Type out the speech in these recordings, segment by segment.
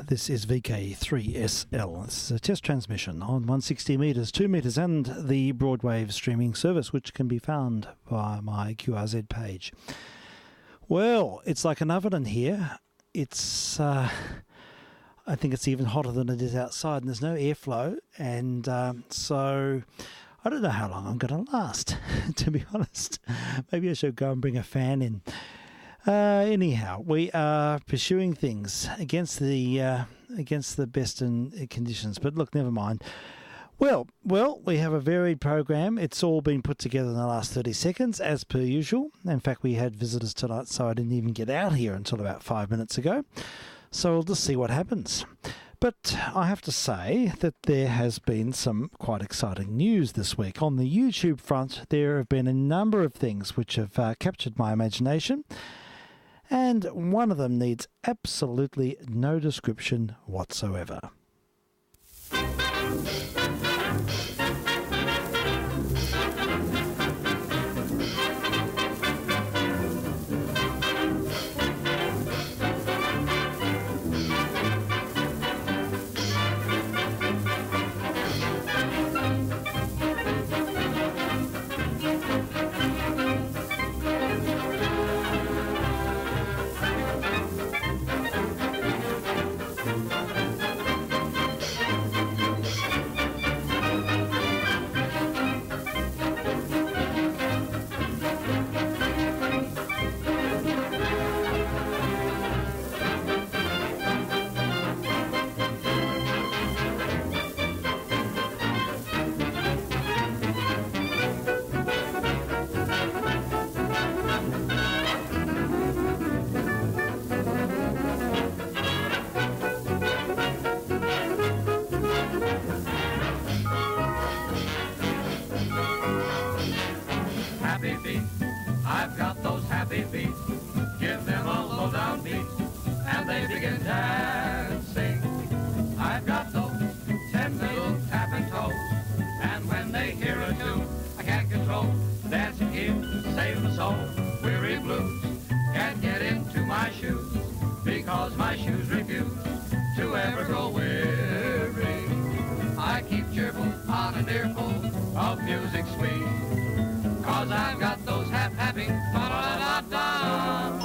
This is VK3SL. This is a test transmission on 160 metres, 2 metres and the broadwave streaming service, which can be found via my QRZ page. Well, it's like an oven in here. It's, I think it's even hotter than it is outside, and there's no airflow, and so I don't know how long I'm going to last, to be honest. Maybe I should go and bring a fan in. Anyhow, we are pursuing things against the best in conditions. But look, never mind. Well, we have a varied program. It's all been put together in the last 30 seconds, as per usual. In fact, we had visitors tonight, so I didn't even get out here until about 5 minutes ago. So we'll just see what happens. But I have to say that there has been some quite exciting news this week. On the YouTube front, there have been a number of things which have captured my imagination. And one of them needs absolutely no description whatsoever. Happy feet, I've got those happy feet. Give them a low down beat, and they begin dancing. I've got those 10 little tapping toes, and when they hear a tune, I can't control. The dancing keeps saving my soul. Weary blues can't get into my shoes, because my shoes refuse to ever grow weary. I keep cheerful on an earful of music sweet, 'cause I've got those happy da-da-da-da.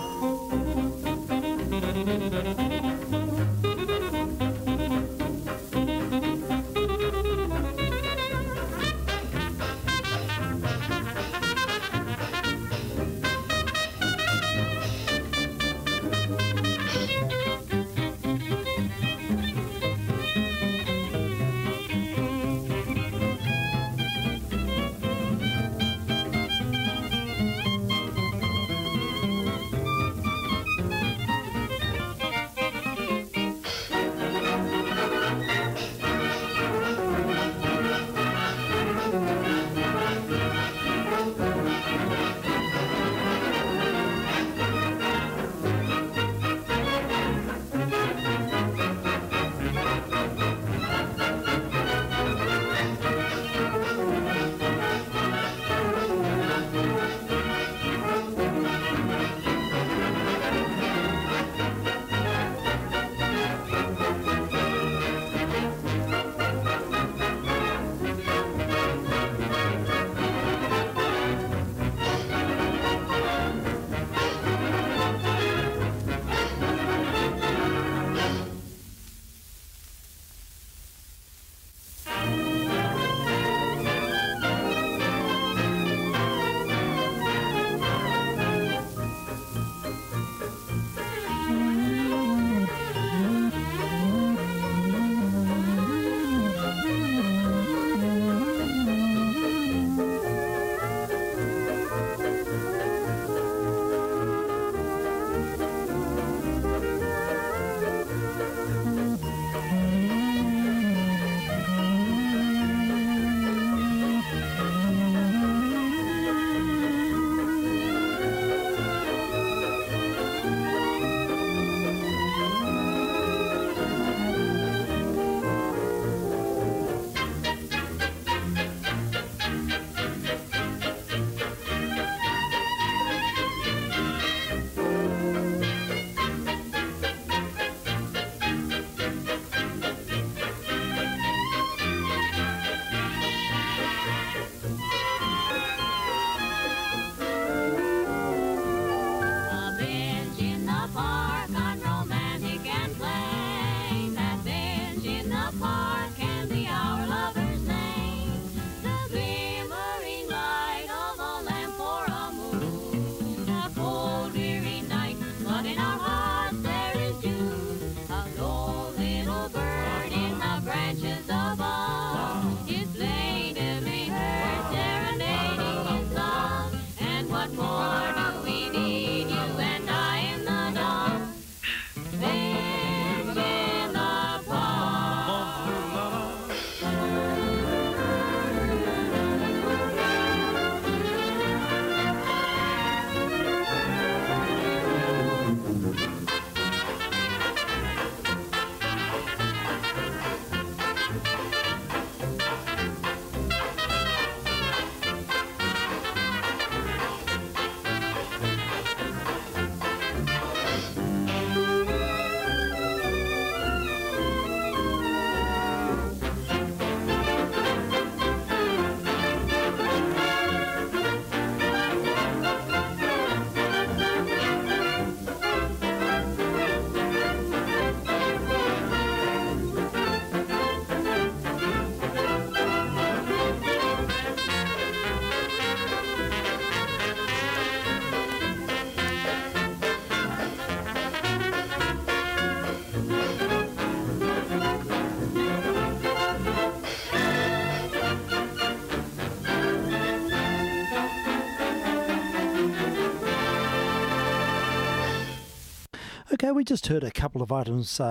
Okay, we just heard a couple of items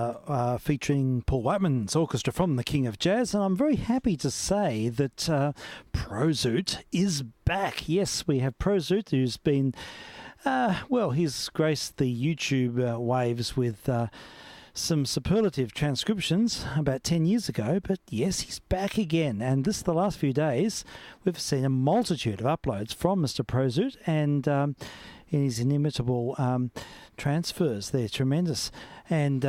featuring Paul Whiteman's orchestra from the King of Jazz, and I'm very happy to say that Prozoot is back. Yes, we have Prozoot, who's been, he's graced the YouTube waves with some superlative transcriptions about 10 years ago, but yes, he's back again. And the last few days, we've seen a multitude of uploads from Mr. Prozoot, and in his inimitable transfers. They're tremendous. And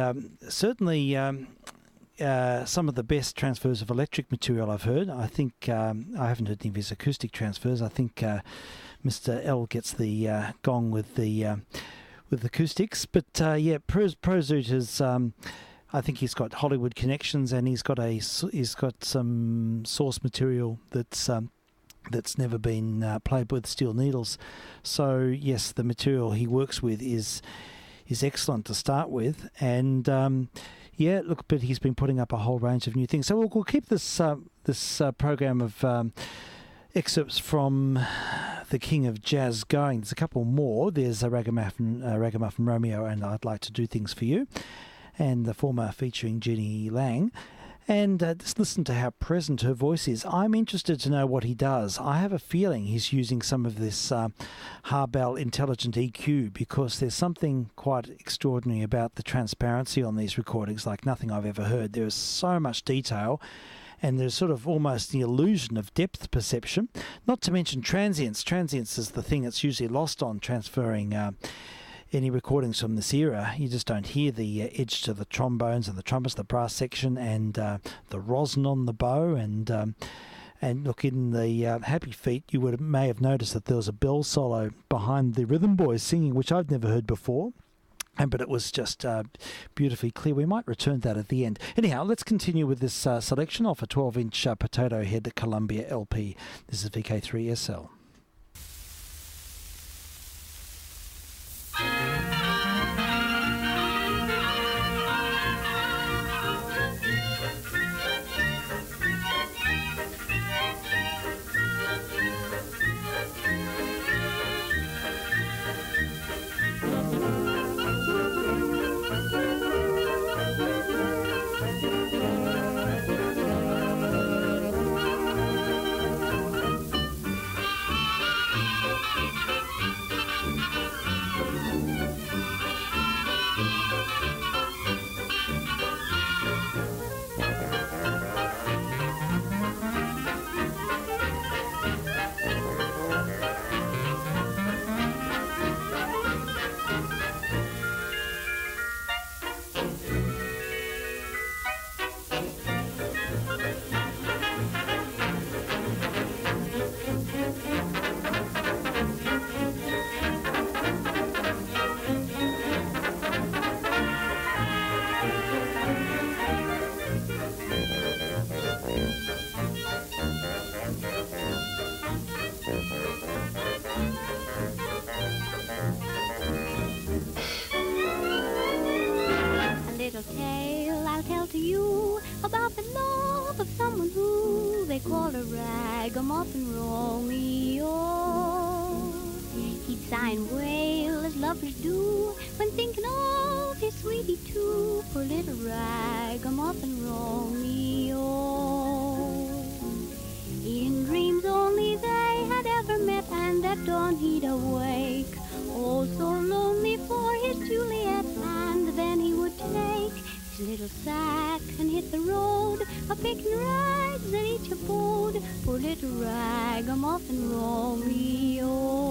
certainly some of the best transfers of electric material I've heard. I think I haven't heard any of his acoustic transfers. I think Mr. L gets the gong with the acoustics. But Prozoot is... I think he's got Hollywood connections, and he's got some source material that's never been played with steel needles. So yes, the material he works with is excellent to start with, and but he's been putting up a whole range of new things. So we'll keep this program of excerpts from the King of Jazz going. There's a couple more. There's a Ragamuffin Romeo and I'd Like to Do Things for You, and the former featuring Jeannie Lang. And just listen to how present her voice is. I'm interested to know what he does. I have a feeling he's using some of this Harbell Intelligent EQ, because there's something quite extraordinary about the transparency on these recordings, like nothing I've ever heard. There is so much detail, and there's sort of almost the illusion of depth perception. Not to mention transients. Transients is the thing that's usually lost on transferring any recordings from this era. You just don't hear the edge to the trombones and the trumpets, the brass section, and the rosin on the bow. And look, in the Happy Feet, you may have noticed that there was a bell solo behind the Rhythm Boys singing, which I've never heard before. But it was just beautifully clear. We might return to that at the end. Anyhow, let's continue with this selection off a 12-inch Potato Head Columbia LP. This is VK3SL. Called a ragamuffin Romeo. He'd sigh and wail as lovers do when thinking of his sweetie too. Poor little ragamuffin Romeo. In dreams only they had ever met, and at dawn he'd awake, oh so lonely for his Juliet, and then he would take his little sack and hit the road, a-picking rides at each abode. Poor little ragamuffin Romeo.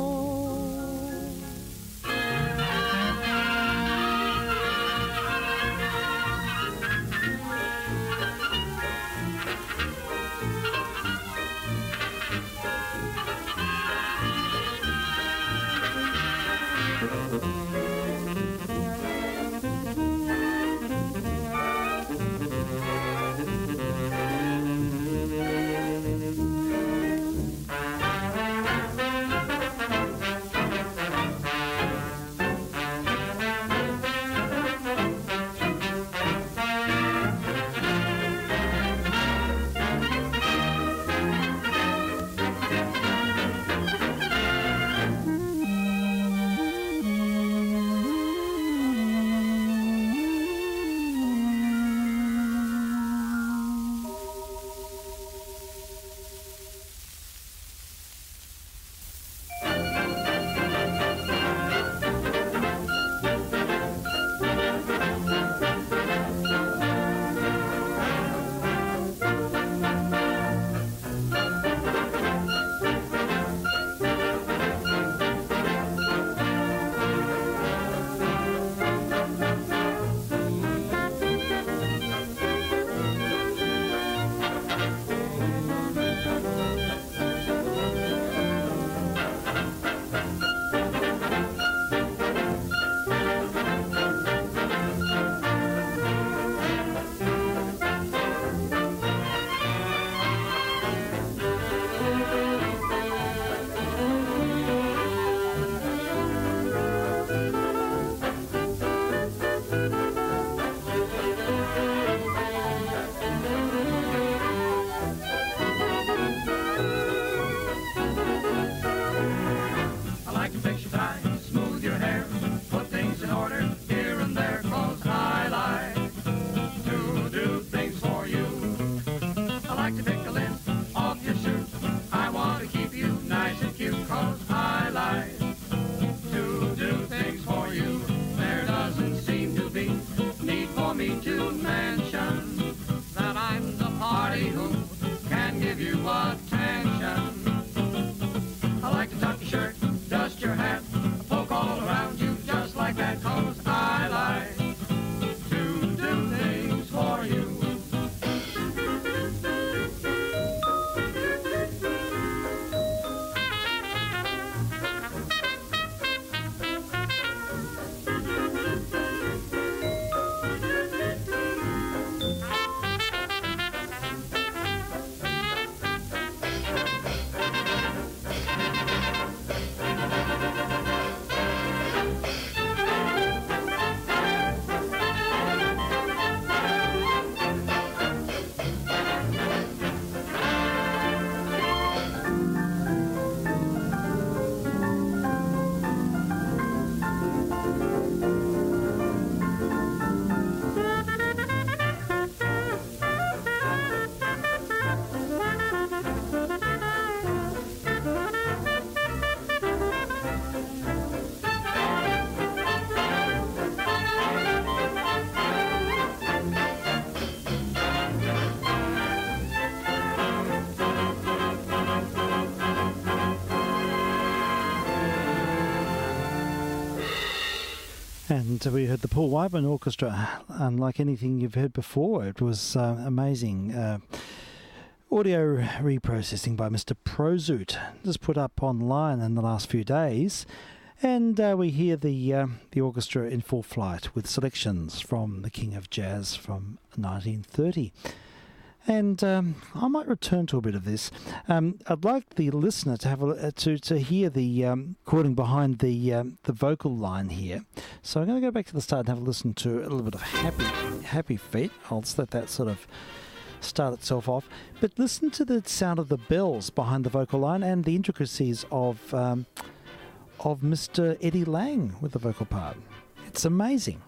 And we heard the Paul Whiteman Orchestra, unlike anything you've heard before. It was amazing. Audio reprocessing by Mr. Prozoot, just put up online in the last few days. And we hear the orchestra in full flight with selections from the King of Jazz from 1930. And I might return to a bit of this. I'd like the listener to have to hear the recording behind the vocal line here. So I'm going to go back to the start and have a listen to a little bit of Happy Feet. I'll just let that sort of start itself off. But listen to the sound of the bells behind the vocal line and the intricacies of Mr. Eddie Lang with the vocal part. It's amazing.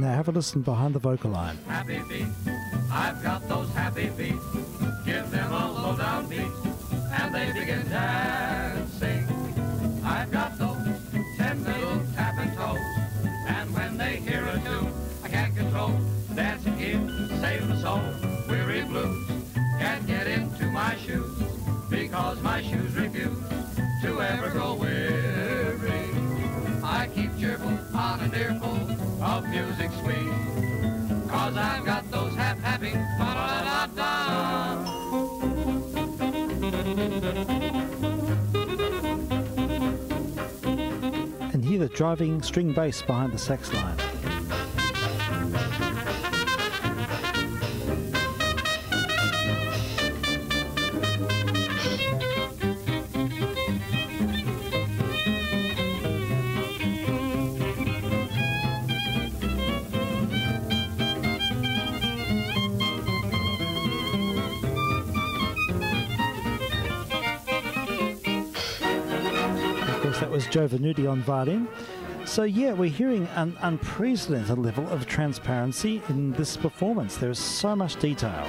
Now have a listen behind the vocal line. Happy feet, I've got those happy feet. Give them a low down beat, and they begin dancing. I've got those 10 little tapping toes, and when they hear a tune, I can't control. Dancing here, save my soul. Weary blues can't get into my shoes, because my shoes refuse to ever grow weary. I keep cheerful on an earful of music sweet, 'cause I've got those happy ba-da-da-da. And hear the driving string bass behind the sax line. That was Joe Venuti on violin. So yeah, we're hearing an unprecedented level of transparency in this performance. There is so much detail.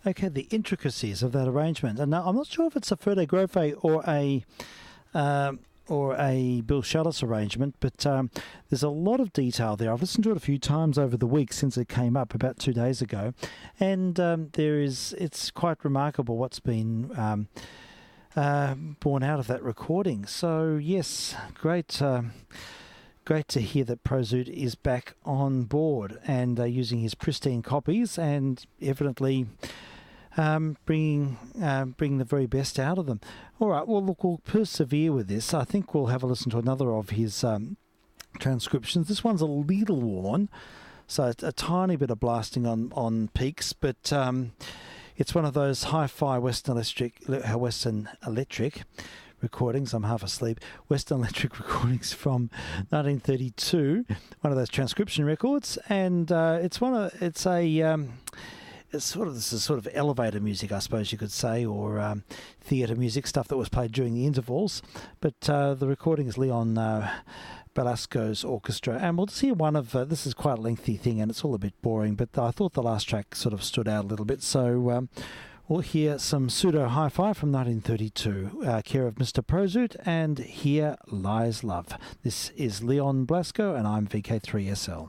Okay, the intricacies of that arrangement. And now I'm not sure if it's a Ferde Grove or a Bill Shallis arrangement, but there's a lot of detail there. I've listened to it a few times over the week since it came up about 2 days ago, and it's quite remarkable what's been born out of that recording. So yes, great to hear that Prozoot is back on board and using his pristine copies and evidently bringing the very best out of them. All right, well, look, we'll persevere with this. I think we'll have a listen to another of his transcriptions. This one's a little worn, so it's a tiny bit of blasting on peaks, but it's one of those hi-fi Western Electric recordings. I'm half asleep. Western Electric recordings from 1932, one of those transcription records, and this is sort of elevator music, I suppose you could say, or theatre music, stuff that was played during the intervals. But the recording is Leon Belasco's orchestra, and we'll just hear one of this is quite a lengthy thing, and it's all a bit boring. But I thought the last track sort of stood out a little bit, so we'll hear some pseudo hi-fi from 1932, care of Mr. Prozoot, and Here Lies Love. This is Leon Blasco, and I'm VK3SL.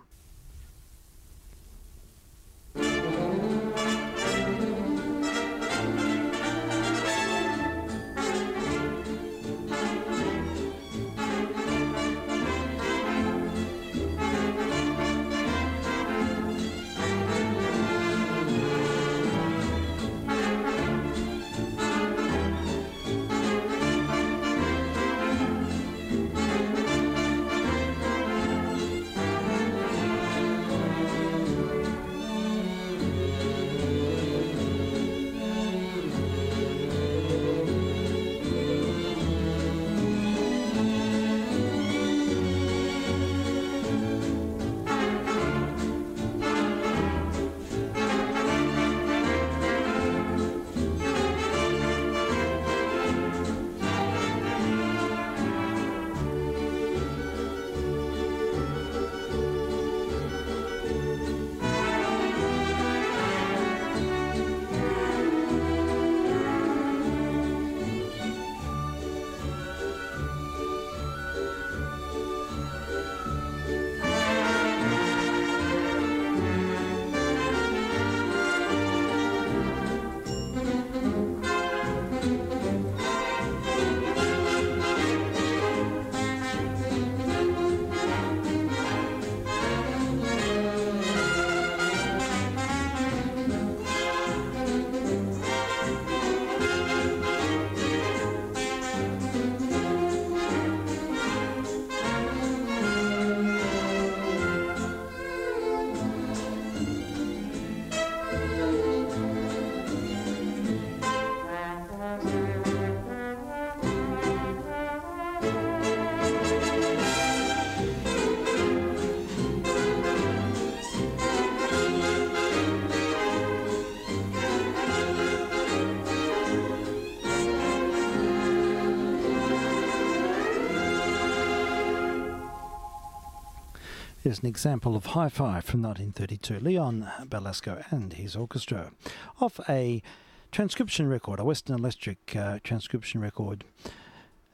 Here's an example of Hi-Fi from 1932. Leon Belasco and his orchestra off a transcription record, a Western Electric transcription record,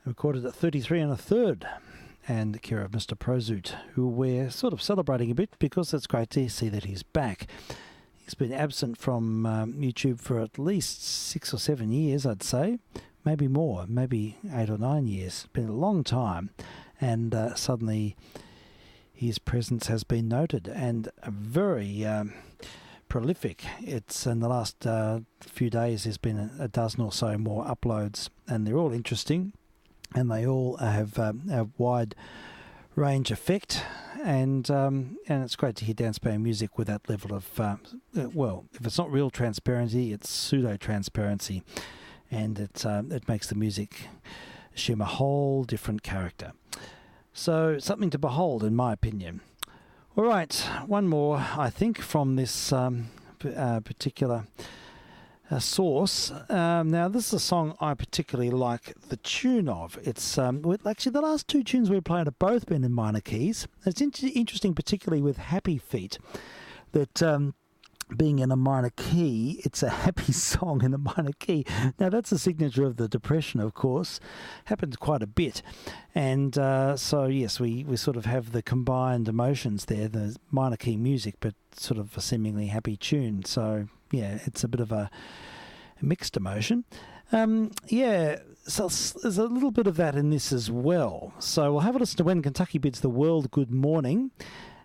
recorded at 33 1/3, and the care of Mr. Prozoot, who we're sort of celebrating a bit because it's great to see that he's back. He's been absent from YouTube for at least 6 or 7 years, I'd say. Maybe more, maybe 8 or 9 years. It's been a long time, and suddenly his presence has been noted, and very prolific. It's in the last few days there's been a dozen or so more uploads, and they're all interesting, and they all have a wide range effect, and it's great to hear dance band music with that level of well, if it's not real transparency, it's pseudo transparency, and it makes the music assume a whole different character. So something to behold, in my opinion. All right, one more, I think, from this particular source. Now, this is a song I particularly like the tune of. It's actually the last two tunes we played have both been in minor keys. It's interesting, particularly with Happy Feet, that being in a minor key, it's a happy song in a minor key. Now, that's a signature of the Depression, of course. Happens quite a bit. And so, yes, we sort of have the combined emotions there, the minor key music, but sort of a seemingly happy tune. So, yeah, it's a bit of a mixed emotion. Yeah, so there's a little bit of that in this as well. So we'll have a listen to When Kentucky Bids the World Good Morning.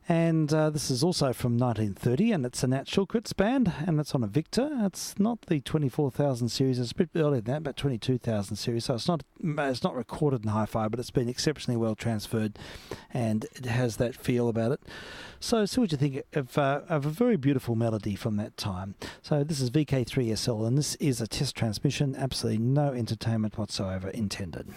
And this is also from 1930, and it's a Nat Shilkritz band, and it's on a Victor. It's not the 24,000 series; it's a bit earlier than that, about 22,000 series. So it's not recorded in hi-fi, but it's been exceptionally well transferred, and it has that feel about it. So see what you think of a very beautiful melody from that time. So this is VK3SL, and this is a test transmission. Absolutely no entertainment whatsoever intended.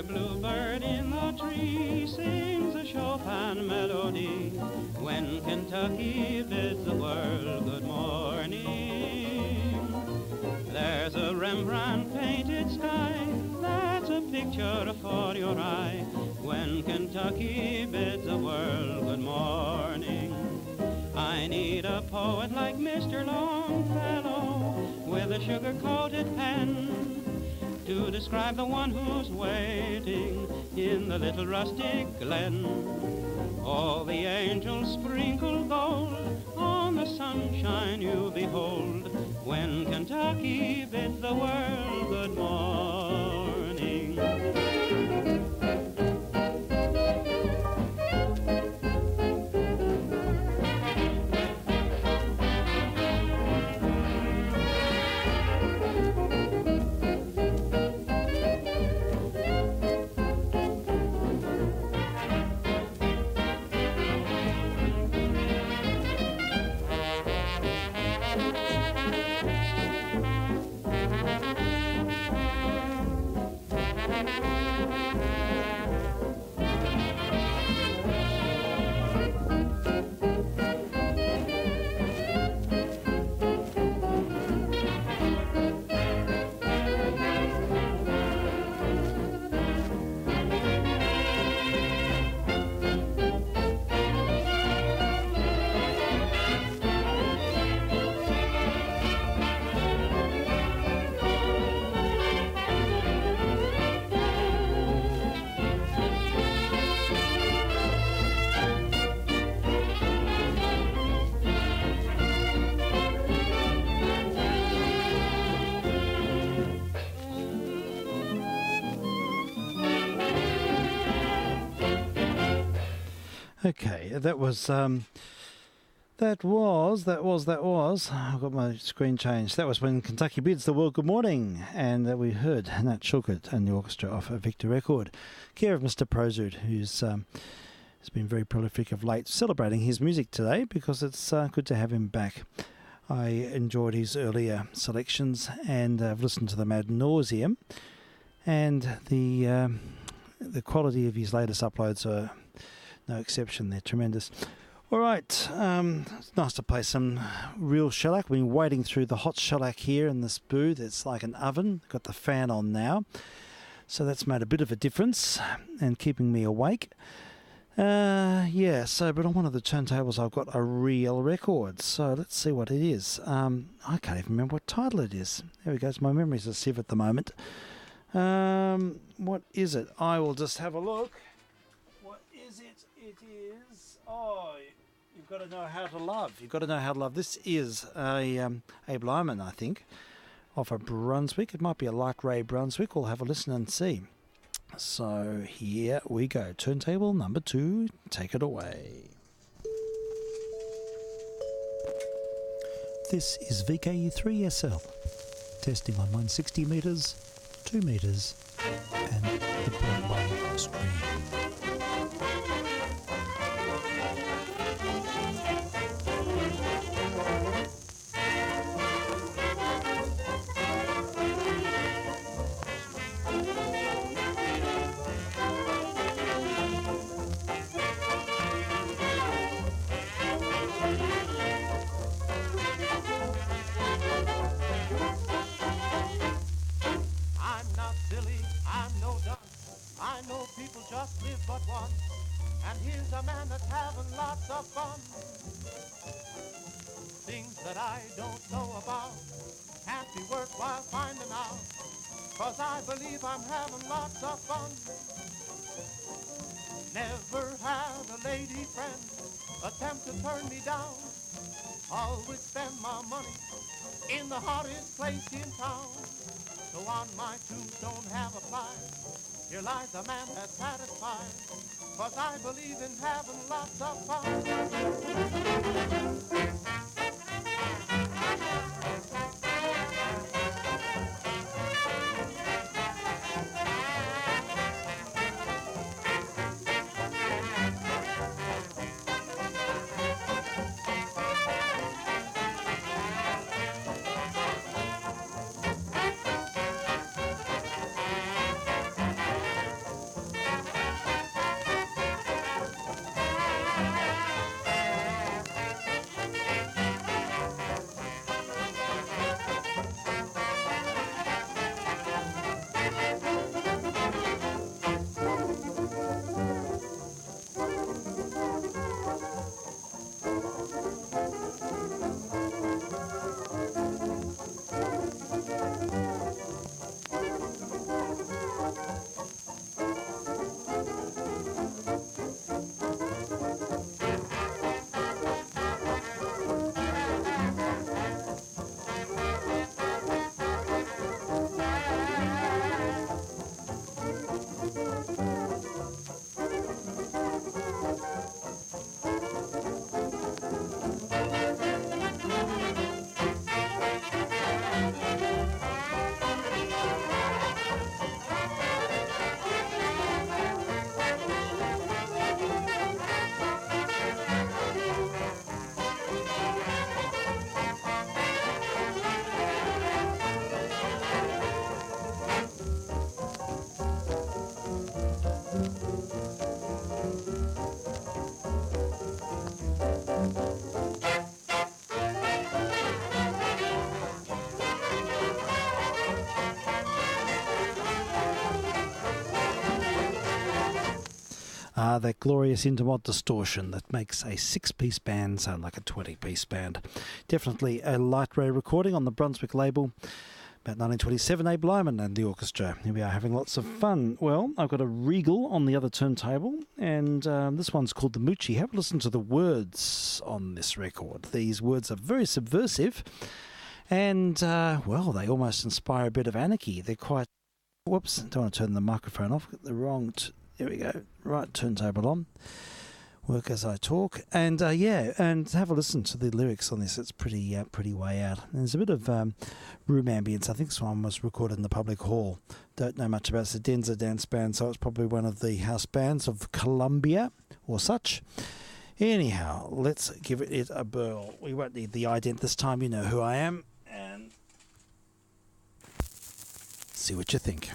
Bluebird in the tree sings a Chopin melody when Kentucky bids the world good morning. There's a Rembrandt painted sky that's a picture for your eye when Kentucky bids the world good morning. I need a poet like Mr. Longfellow with a sugar-coated pen to describe the one who's waiting in the little rustic glen. All the angels sprinkle gold on the sunshine you behold when Kentucky bids the world good morning. Okay, that was. I've got my screen changed. That was when Kentucky bids the world good morning, and we heard Nat Shulkert and the orchestra off a Victor record, care of Mr. Prozud, who's has been very prolific of late, celebrating his music today because it's good to have him back. I enjoyed his earlier selections, and I've listened to them ad nauseum, and the quality of his latest uploads are no exception. They're tremendous. All right, it's nice to play some real shellac. We've been wading through the hot shellac here in this booth. It's like an oven. Got the fan on now, so that's made a bit of a difference and keeping me awake. But on one of the turntables I've got a real record, so let's see what it is. I can't even remember what title it is. There we go. My memory's a sieve at the moment. What is it? I will just have a look. What is it? It is... You've got to know how to love. You've got to know how to love. This is a Abe Lyman, I think, off a Brunswick. It might be a light Ray Brunswick. We'll have a listen and see. So here we go. Turntable number 2. Take it away. This is VK3SL. Testing on 160 metres, 2 metres, and the Broadway stream. I'm having lots of fun. Never had a lady friend attempt to turn me down. Always spend my money in the hottest place in town. So on my tombstone have applied, here lies a man that's satisfied, 'cause I believe in having lots of fun. That glorious intermod distortion that makes a 6-piece band sound like a 20-piece band. Definitely a light ray recording on the Brunswick label. About 1927, Abe Lyman and the orchestra. Here we are having lots of fun. Well, I've got a Regal on the other turntable, and this one's called the Moochie. Have a listen to the words on this record. These words are very subversive, and, they almost inspire a bit of anarchy. They're quite... Whoops, don't want to turn the microphone off. Got the wrong... There we go. Right turntable on. work as I talk. And and have a listen to the lyrics on this. It's pretty way out. And there's a bit of room ambience. I think this one was recorded in the public hall. Don't know much about it. It's a Denza dance band, so it's probably one of the house bands of Columbia or such. Anyhow, let's give it a burl. We won't need the ident this time. You know who I am. And see what you think.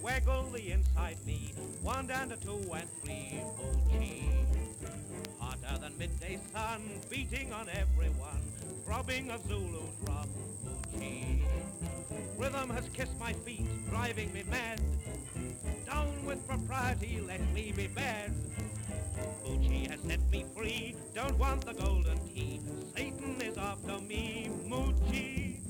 Waggle the inside knee, 1 down to 2 and 3, Moochie. Hotter than midday sun, beating on everyone, throbbing a Zulu drum, Moochie. Rhythm has kissed my feet, driving me mad. Down with propriety, let me be bad. Moochie has set me free, don't want the golden key. Satan is after me, Moochie.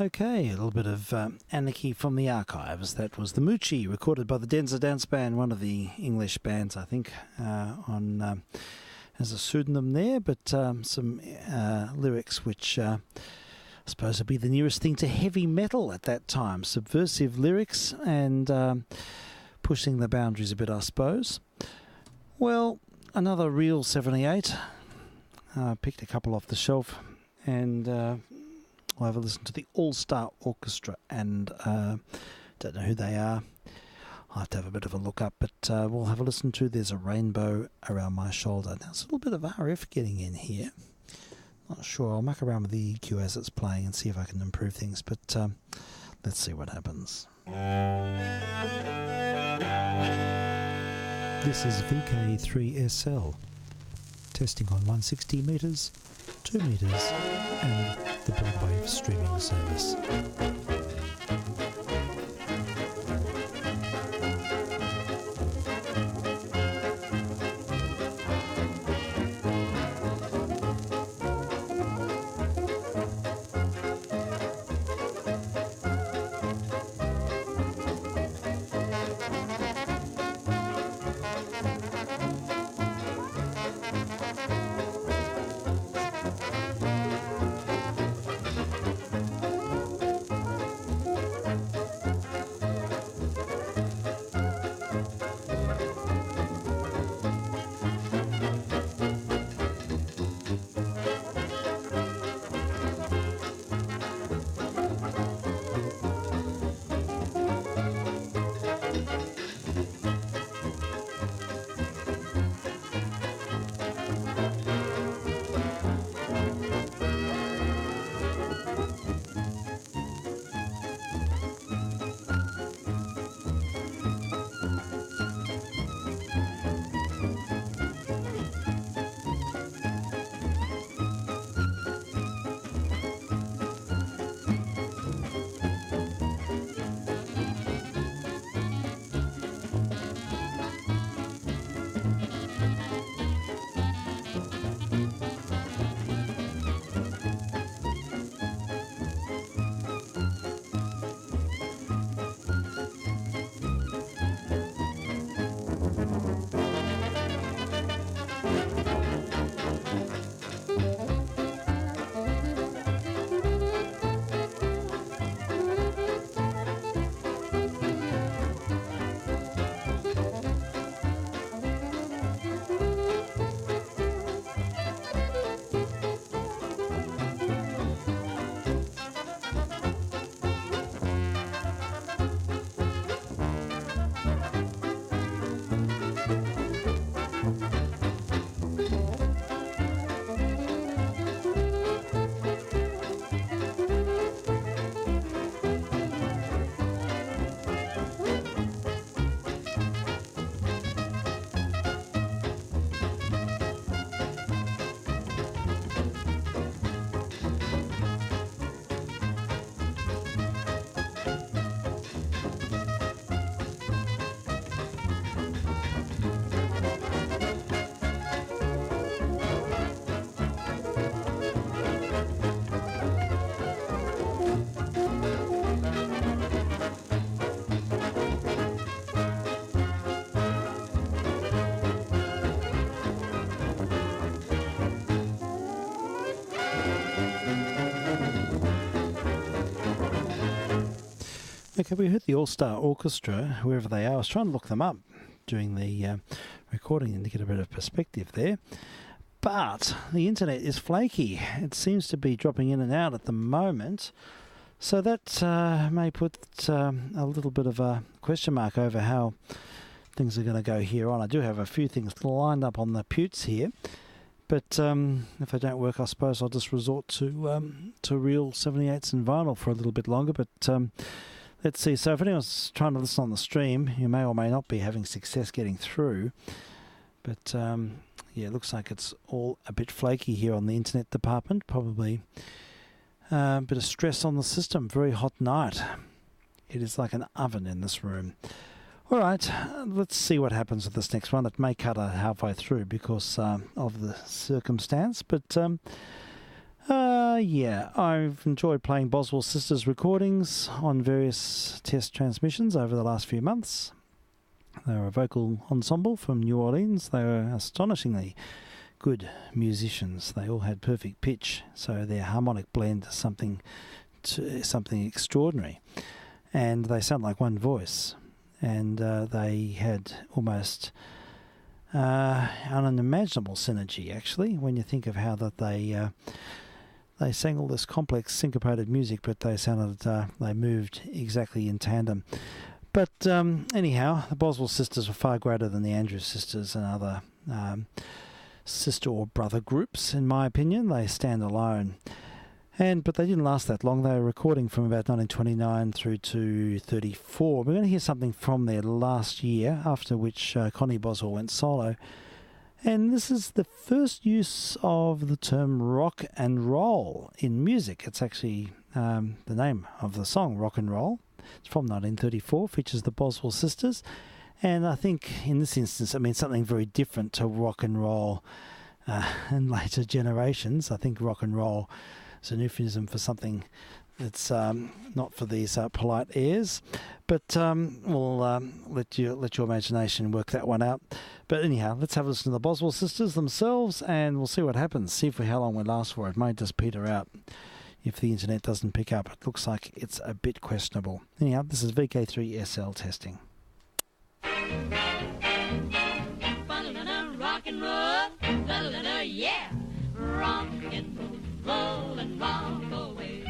Okay, a little bit of anarchy from the archives. That was the Moochie, recorded by the Denza Dance Band, one of the English bands, I think, on as a pseudonym there, but some lyrics which I suppose would be the nearest thing to heavy metal at that time. Subversive lyrics and pushing the boundaries a bit, I suppose. Well, another real 78. Picked a couple off the shelf and I'll have a listen to the All-Star Orchestra, and don't know who they are. I'll have to have a bit of a look up, but we'll have a listen to There's a Rainbow Around My Shoulder. Now, it's a little bit of RF getting in here. Not sure. I'll muck around with the EQ as it's playing and see if I can improve things, but let's see what happens. This is VK3SL, testing on 160 metres, 2 metres, and the Broadwave streaming service. Okay, we heard the All-Star Orchestra, wherever they are. I was trying to look them up during the recording and to get a bit of perspective there. But the internet is flaky. It seems to be dropping in and out at the moment. So that may put a little bit of a question mark over how things are going to go here on. I do have a few things lined up on the putes here. But if they don't work, I suppose I'll just resort to real 78s and vinyl for a little bit longer. But let's see. So if anyone's trying to listen on the stream, you may or may not be having success getting through. But yeah, it looks like it's all a bit flaky here on the internet department. Probably a bit of stress on the system. Very hot night. It is like an oven in this room. All right, let's see what happens with this next one. It may cut halfway through because of the circumstance. But yeah, I've enjoyed playing Boswell Sisters recordings on various test transmissions over the last few months. They're a vocal ensemble from New Orleans. They were astonishingly good musicians. They all had perfect pitch, so their harmonic blend is something extraordinary. And they sound like one voice. And they had almost an unimaginable synergy, actually, when you think of how that they sang all this complex syncopated music, but they sounded they moved exactly in tandem. But anyhow, the Boswell Sisters were far greater than the Andrews Sisters and other sister or brother groups, in my opinion. They stand alone. But they didn't last that long. They were recording from about 1929 through to 34. We're going to hear something from there last year, after which Connie Boswell went solo. And this is the first use of the term rock and roll in music. It's actually the name of the song, Rock and Roll. It's from 1934, features the Boswell Sisters. And I think in this instance it means something very different to rock and roll in later generations. I think rock and roll is an euphemism for something that's not for these polite airs, but we'll let your imagination work that one out. But anyhow, let's have a listen to the Boswell Sisters themselves, and we'll see what happens. See for how long we last for. It may just peter out if the internet doesn't pick up. It looks like it's a bit questionable. Anyhow, this is VK3SL testing. Rock and roll, yeah, rock and roll. Roll and rock away,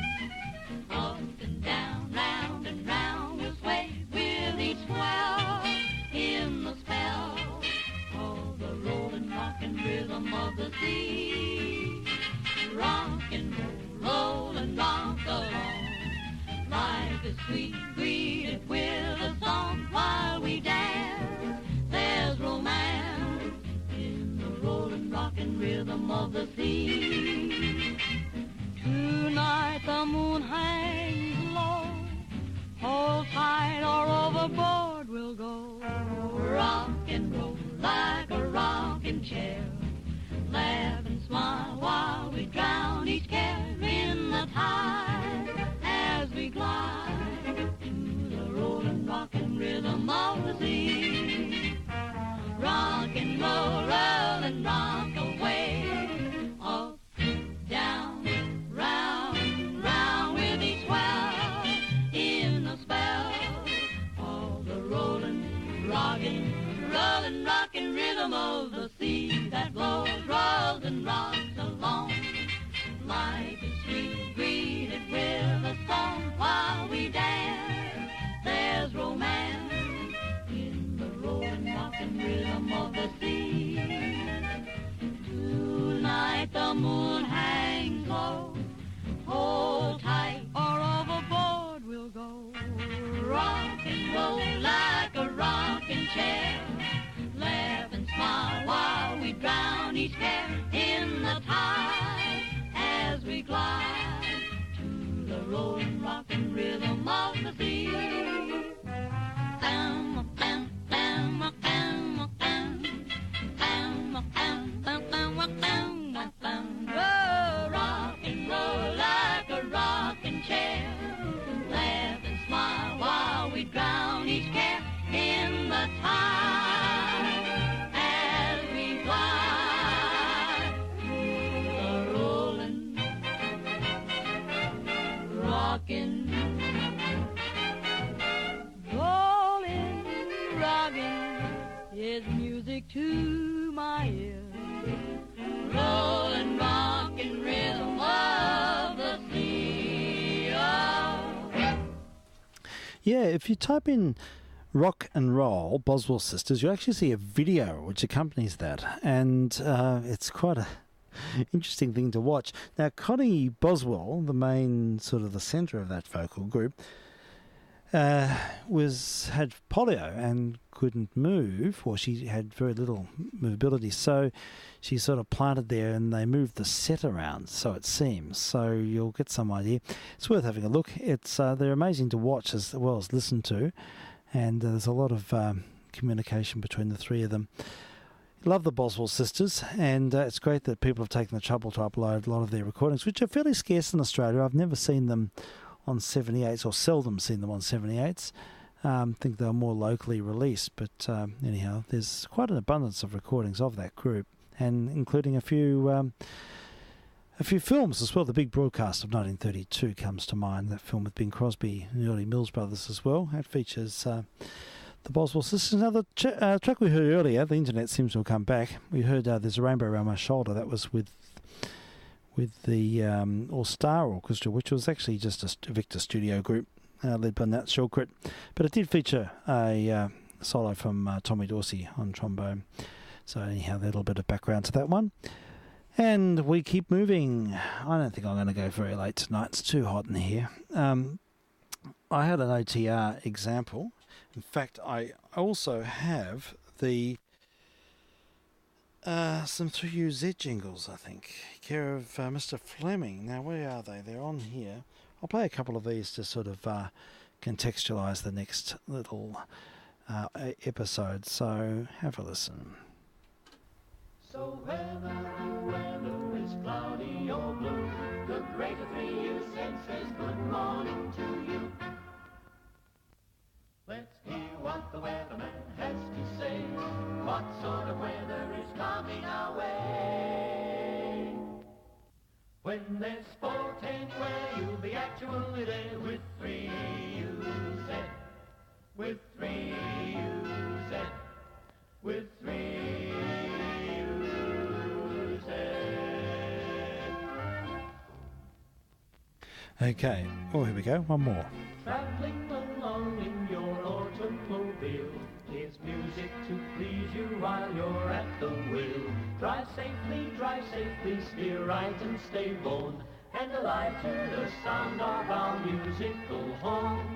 up and down, round and round we'll sway with each swell in the spell of the rolling rock and rhythm of the sea. Rock and roll and rock along. Life is sweet, greeted with a song while we dance. There's romance in the rolling rock and rhythm of the sea. Tonight the moon hangs low. Hold tight or overboard we'll go. Rock and roll like a rocking chair. Laugh and smile while we drown each care in the tide as we glide to the rolling rock and rhythm of the sea. Rock and roll, roll and rock away, up, down, round, round with each swell in the spell of the rolling, rockin' rhythm of the sea that blows, rolls and rocks along. Life is sweet, greeted with a song while we dance. There's romance in the rolling, rockin' rhythm of the sea. Tonight the moon hangs low. Hold tight or overboard we'll go. Rock and roll like a rocking chair. Laugh and smile while we drown each care in the tide as we glide to the rolling rockin' rhythm of the sea. Bam, bam, bam, bam, bam, bam, bam, bam, bam, bam, bam, bam, bam. again is music to my ear. Rollin', rockin' rhythm of the sea. Yeah, if you type in rock and roll Boswell Sisters, you actually see a video which accompanies that, and it's quite a interesting thing to watch. Now, Connie Boswell, the main sort of the centre of that vocal group, had polio and couldn't move, or she had very little movability, so she sort of planted there and they moved the set around, so it seems. So you'll get some idea. It's worth having a look. It's they're amazing to watch as well as listen to, and there's a lot of communication between the three of them. Love the Boswell Sisters, and it's great that people have taken the trouble to upload a lot of their recordings, which are fairly scarce in Australia. I've never seen them on 78s, or seldom seen them on 78s. I think they're more locally released, but anyhow, there's quite an abundance of recordings of that group, and including a few films as well. The Big Broadcast of 1932 comes to mind, that film with Bing Crosby and the early Mills Brothers as well. It features the Boswell Sisters. Now, the track we heard earlier, the internet seems to have come back. We heard There's a Rainbow Around My Shoulder. That was with the All Star Orchestra, which was actually just a Victor Studio group led by Nat Shilkret. But it did feature a solo from Tommy Dorsey on trombone. So anyhow, a little bit of background to that one. And we keep moving. I don't think I'm going to go very late tonight. It's too hot in here. I had an OTR example. In fact, I also have the some 3UZ jingles, I think, care of Mr. Fleming. Now, where are they? They're on here. I'll play a couple of these to sort of contextualise the next little episode. So have a listen. So whether the weather is cloudy or blue, the greater 3UZ says good morning to you. Let's hear what the weatherman has to say. What sort of weather is coming our way? When there's sport anywhere, you'll be actually there with 3UZ. With 3UZ. With 3UZ. Okay. Oh, here we go. One more. Traveling along in your automobile, here's music to please you while you're at the wheel. Drive safely, steer right and stay born, and alive to the sound of our musical horn.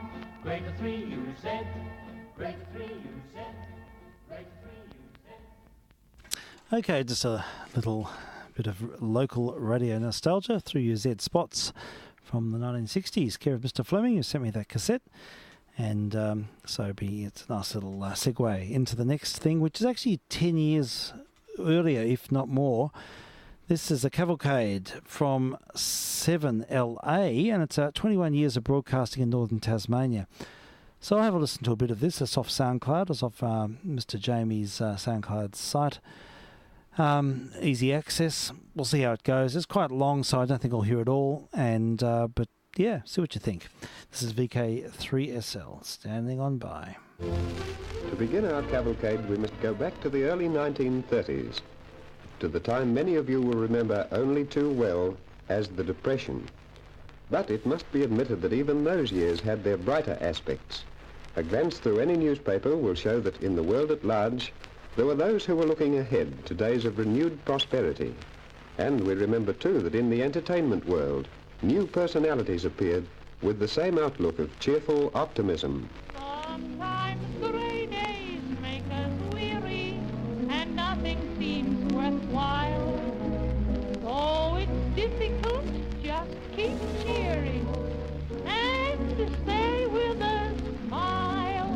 Greater 3UZ, greater 3UZ, greater 3UZ. Okay, just a little bit of local radio nostalgia through your Z spots from the 1960s, care of Mr. Fleming, who sent me that cassette. And it's a nice little segue into the next thing, which is actually 10 years earlier, if not more. This is a cavalcade from 7LA, and it's 21 years of broadcasting in northern Tasmania. So I'll have a listen to a bit of this. It's off SoundCloud. It's off Mr. Jamie's SoundCloud site. Easy access. We'll see how it goes. It's quite long, so I don't think I'll hear it all. And but yeah, see what you think. This is VK3SL, standing on by. To begin our cavalcade, we must go back to the early 1930s, to the time many of you will remember only too well as the Depression. But it must be admitted that even those years had their brighter aspects. A glance through any newspaper will show that in the world at large, there were those who were looking ahead to days of renewed prosperity. And we remember too that in the entertainment world, new personalities appeared with the same outlook of cheerful optimism. Sometimes gray days make us weary, and nothing seems worthwhile. Though it's difficult, just keep cheering, and stay with a smile.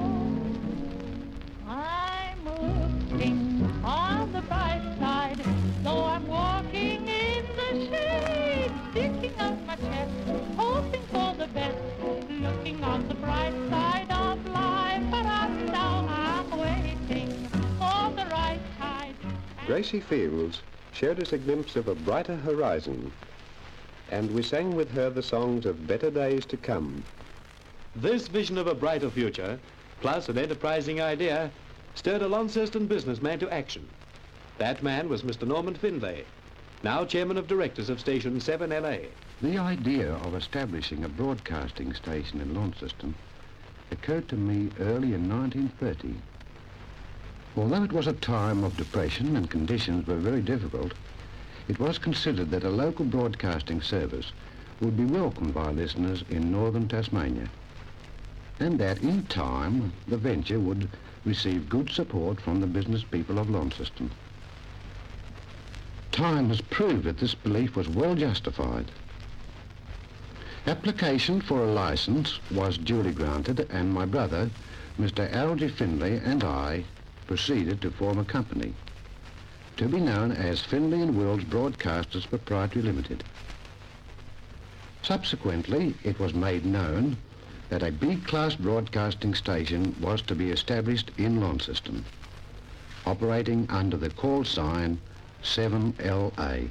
I'm looking on the bright side, though I'm walking in the shade, sticking up my chest, hoping for the best, looking on the bright side of life, but now I'm waiting for the right tide. Gracie Fields showed us a glimpse of a brighter horizon, and we sang with her the songs of better days to come. This vision of a brighter future, plus an enterprising idea, stirred a Launceston businessman to action. That man was Mr. Norman Findlay, now chairman of directors of station 7LA. The idea of establishing a broadcasting station in Launceston occurred to me early in 1930. Although it was a time of depression and conditions were very difficult, it was considered that a local broadcasting service would be welcomed by listeners in northern Tasmania, and that in time the venture would receive good support from the business people of Launceston. Time has proved that this belief was well justified. Application for a license was duly granted, and my brother, Mr. Algie Findlay, and I proceeded to form a company, to be known as Findlay and Wills Broadcasters Proprietary Limited. Subsequently, it was made known that a B-class broadcasting station was to be established in Launceston, operating under the call sign 7LA.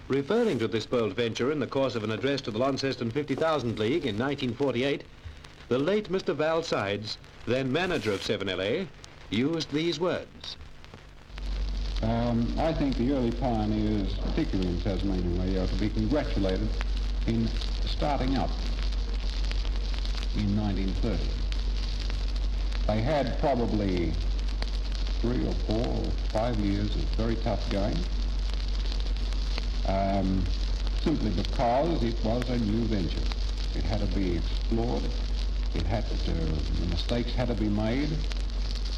Referring to this bold venture in the course of an address to the Launceston 50,000 League in 1948, the late Mr. Val Sides, then manager of 7LA, used these words. I think the early pioneers, particularly in Tasmanian radio, are to be congratulated in starting up in 1930. They had probably 3 or 4 or 5 years of very tough going, simply because it was a new venture. It had to be explored, the mistakes had to be made,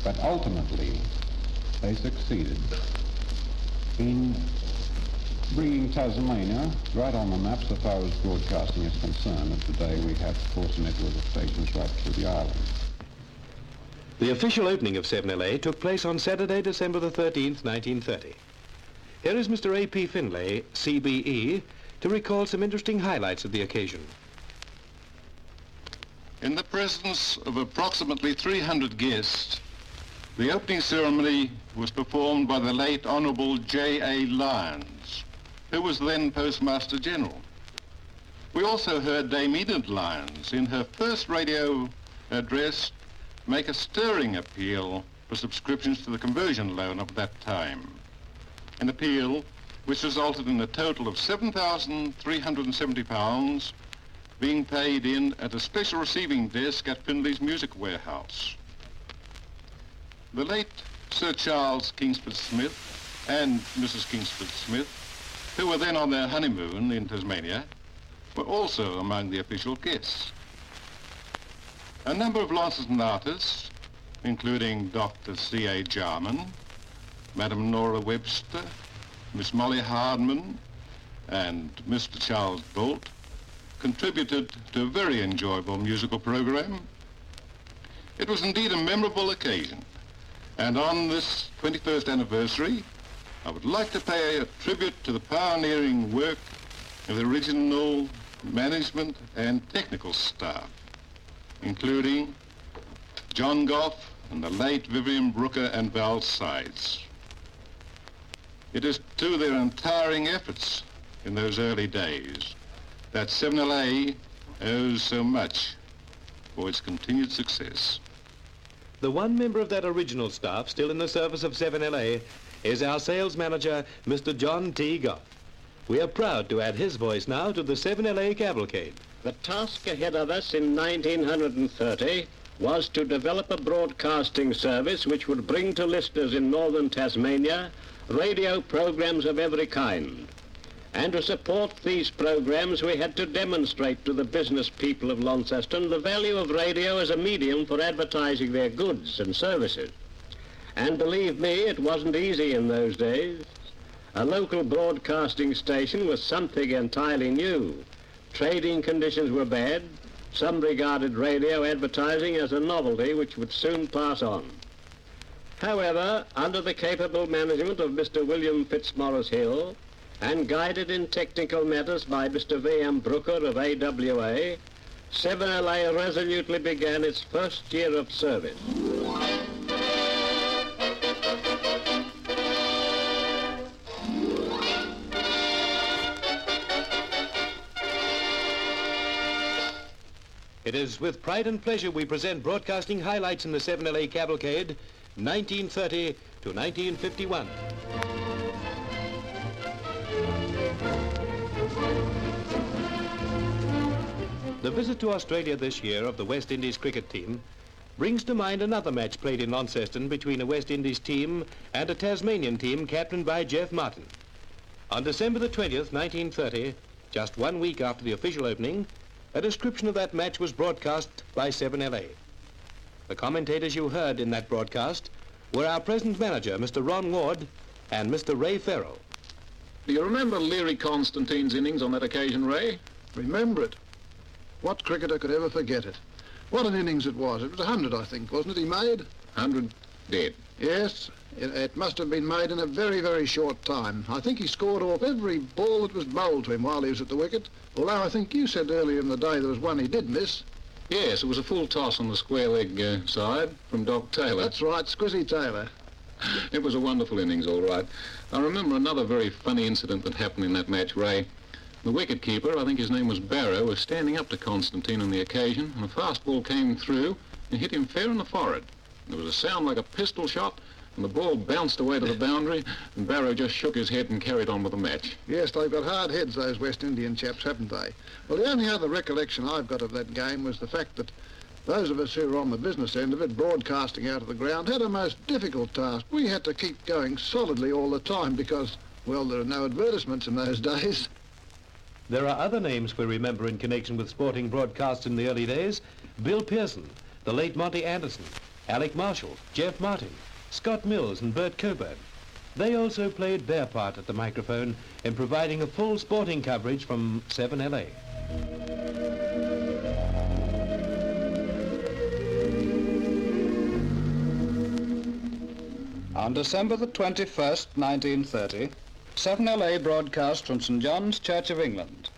but ultimately they succeeded in bringing Tasmania right on the map so far as broadcasting is concerned. And today we have, of course, a network of stations right through the island. The official opening of 7LA took place on Saturday, December the 13th, 1930. Here is Mr. A.P. Findlay, CBE, to recall some interesting highlights of the occasion. In the presence of approximately 300 guests, the opening ceremony was performed by the late Honourable J.A. Lyons, who was then Postmaster General. We also heard Dame Enid Lyons, in her first radio address, make a stirring appeal for subscriptions to the conversion loan of that time. An appeal which resulted in a total of £7,370 being paid in at a special receiving desk at Findlay's Music Warehouse. The late Sir Charles Kingsford Smith and Mrs. Kingsford Smith, who were then on their honeymoon in Tasmania, were also among the official guests. A number of Launceston artists, including Dr. C.A. Jarman, Madam Nora Webster, Miss Molly Hardman, and Mr. Charles Bolt, contributed to a very enjoyable musical program. It was indeed a memorable occasion, and on this 21st anniversary, I would like to pay a tribute to the pioneering work of the original management and technical staff, including John Goff and the late Vivian Brooker and Val Sides. It is to their untiring efforts in those early days that 7LA owes so much for its continued success. The one member of that original staff still in the service of 7LA is our sales manager, Mr. John T. Goff. We are proud to add his voice now to the 7LA cavalcade. The task ahead of us in 1930 was to develop a broadcasting service which would bring to listeners in northern Tasmania radio programs of every kind. And to support these programs, we had to demonstrate to the business people of Launceston the value of radio as a medium for advertising their goods and services. And believe me, it wasn't easy in those days. A local broadcasting station was something entirely new. Trading conditions were bad. Some regarded radio advertising as a novelty which would soon pass on. However, under the capable management of Mr. William Fitzmaurice Hill, and guided in technical matters by Mr. V.M. Brooker of AWA, 7LA resolutely began its first year of service. It is with pride and pleasure we present broadcasting highlights in the 7LA cavalcade, 1930 to 1951. The visit to Australia this year of the West Indies cricket team brings to mind another match played in Launceston between a West Indies team and a Tasmanian team captained by Jeff Martin. On December the 20th, 1930, just 1 week after the official opening, a description of that match was broadcast by 7LA. The commentators you heard in that broadcast were our present manager, Mr. Ron Ward, and Mr. Ray Farrell. Do you remember Leary Constantine's innings on that occasion, Ray? Remember it? What cricketer could ever forget it? What an innings it was. It was 100, I think, wasn't it, he made? 100 dead. Yes, it must have been made in a very, very short time. I think he scored off every ball that was bowled to him while he was at the wicket, although I think you said earlier in the day there was one he did miss. Yes, it was a full toss on the square leg side from Doc Taylor. That's right, Squizzy Taylor. It was a wonderful innings, all right. I remember another very funny incident that happened in that match, Ray. The wicket-keeper, I think his name was Barrow, was standing up to Constantine on the occasion, and a fast ball came through and hit him fair in the forehead. There was a sound like a pistol shot, and the ball bounced away to the boundary, and Barrow just shook his head and carried on with the match. Yes, they've got hard heads, those West Indian chaps, haven't they? Well, the only other recollection I've got of that game was the fact that those of us who were on the business end of it, broadcasting out of the ground, had a most difficult task. We had to keep going solidly all the time because, well, there are no advertisements in those days. There are other names we remember in connection with sporting broadcasts in the early days. Bill Pearson, the late Monty Anderson, Alec Marshall, Jeff Martin, Scott Mills and Bert Coburn. They also played their part at the microphone in providing a full sporting coverage from 7LA. On December the 21st, 1930, 7LA broadcast from St. John's Church of England,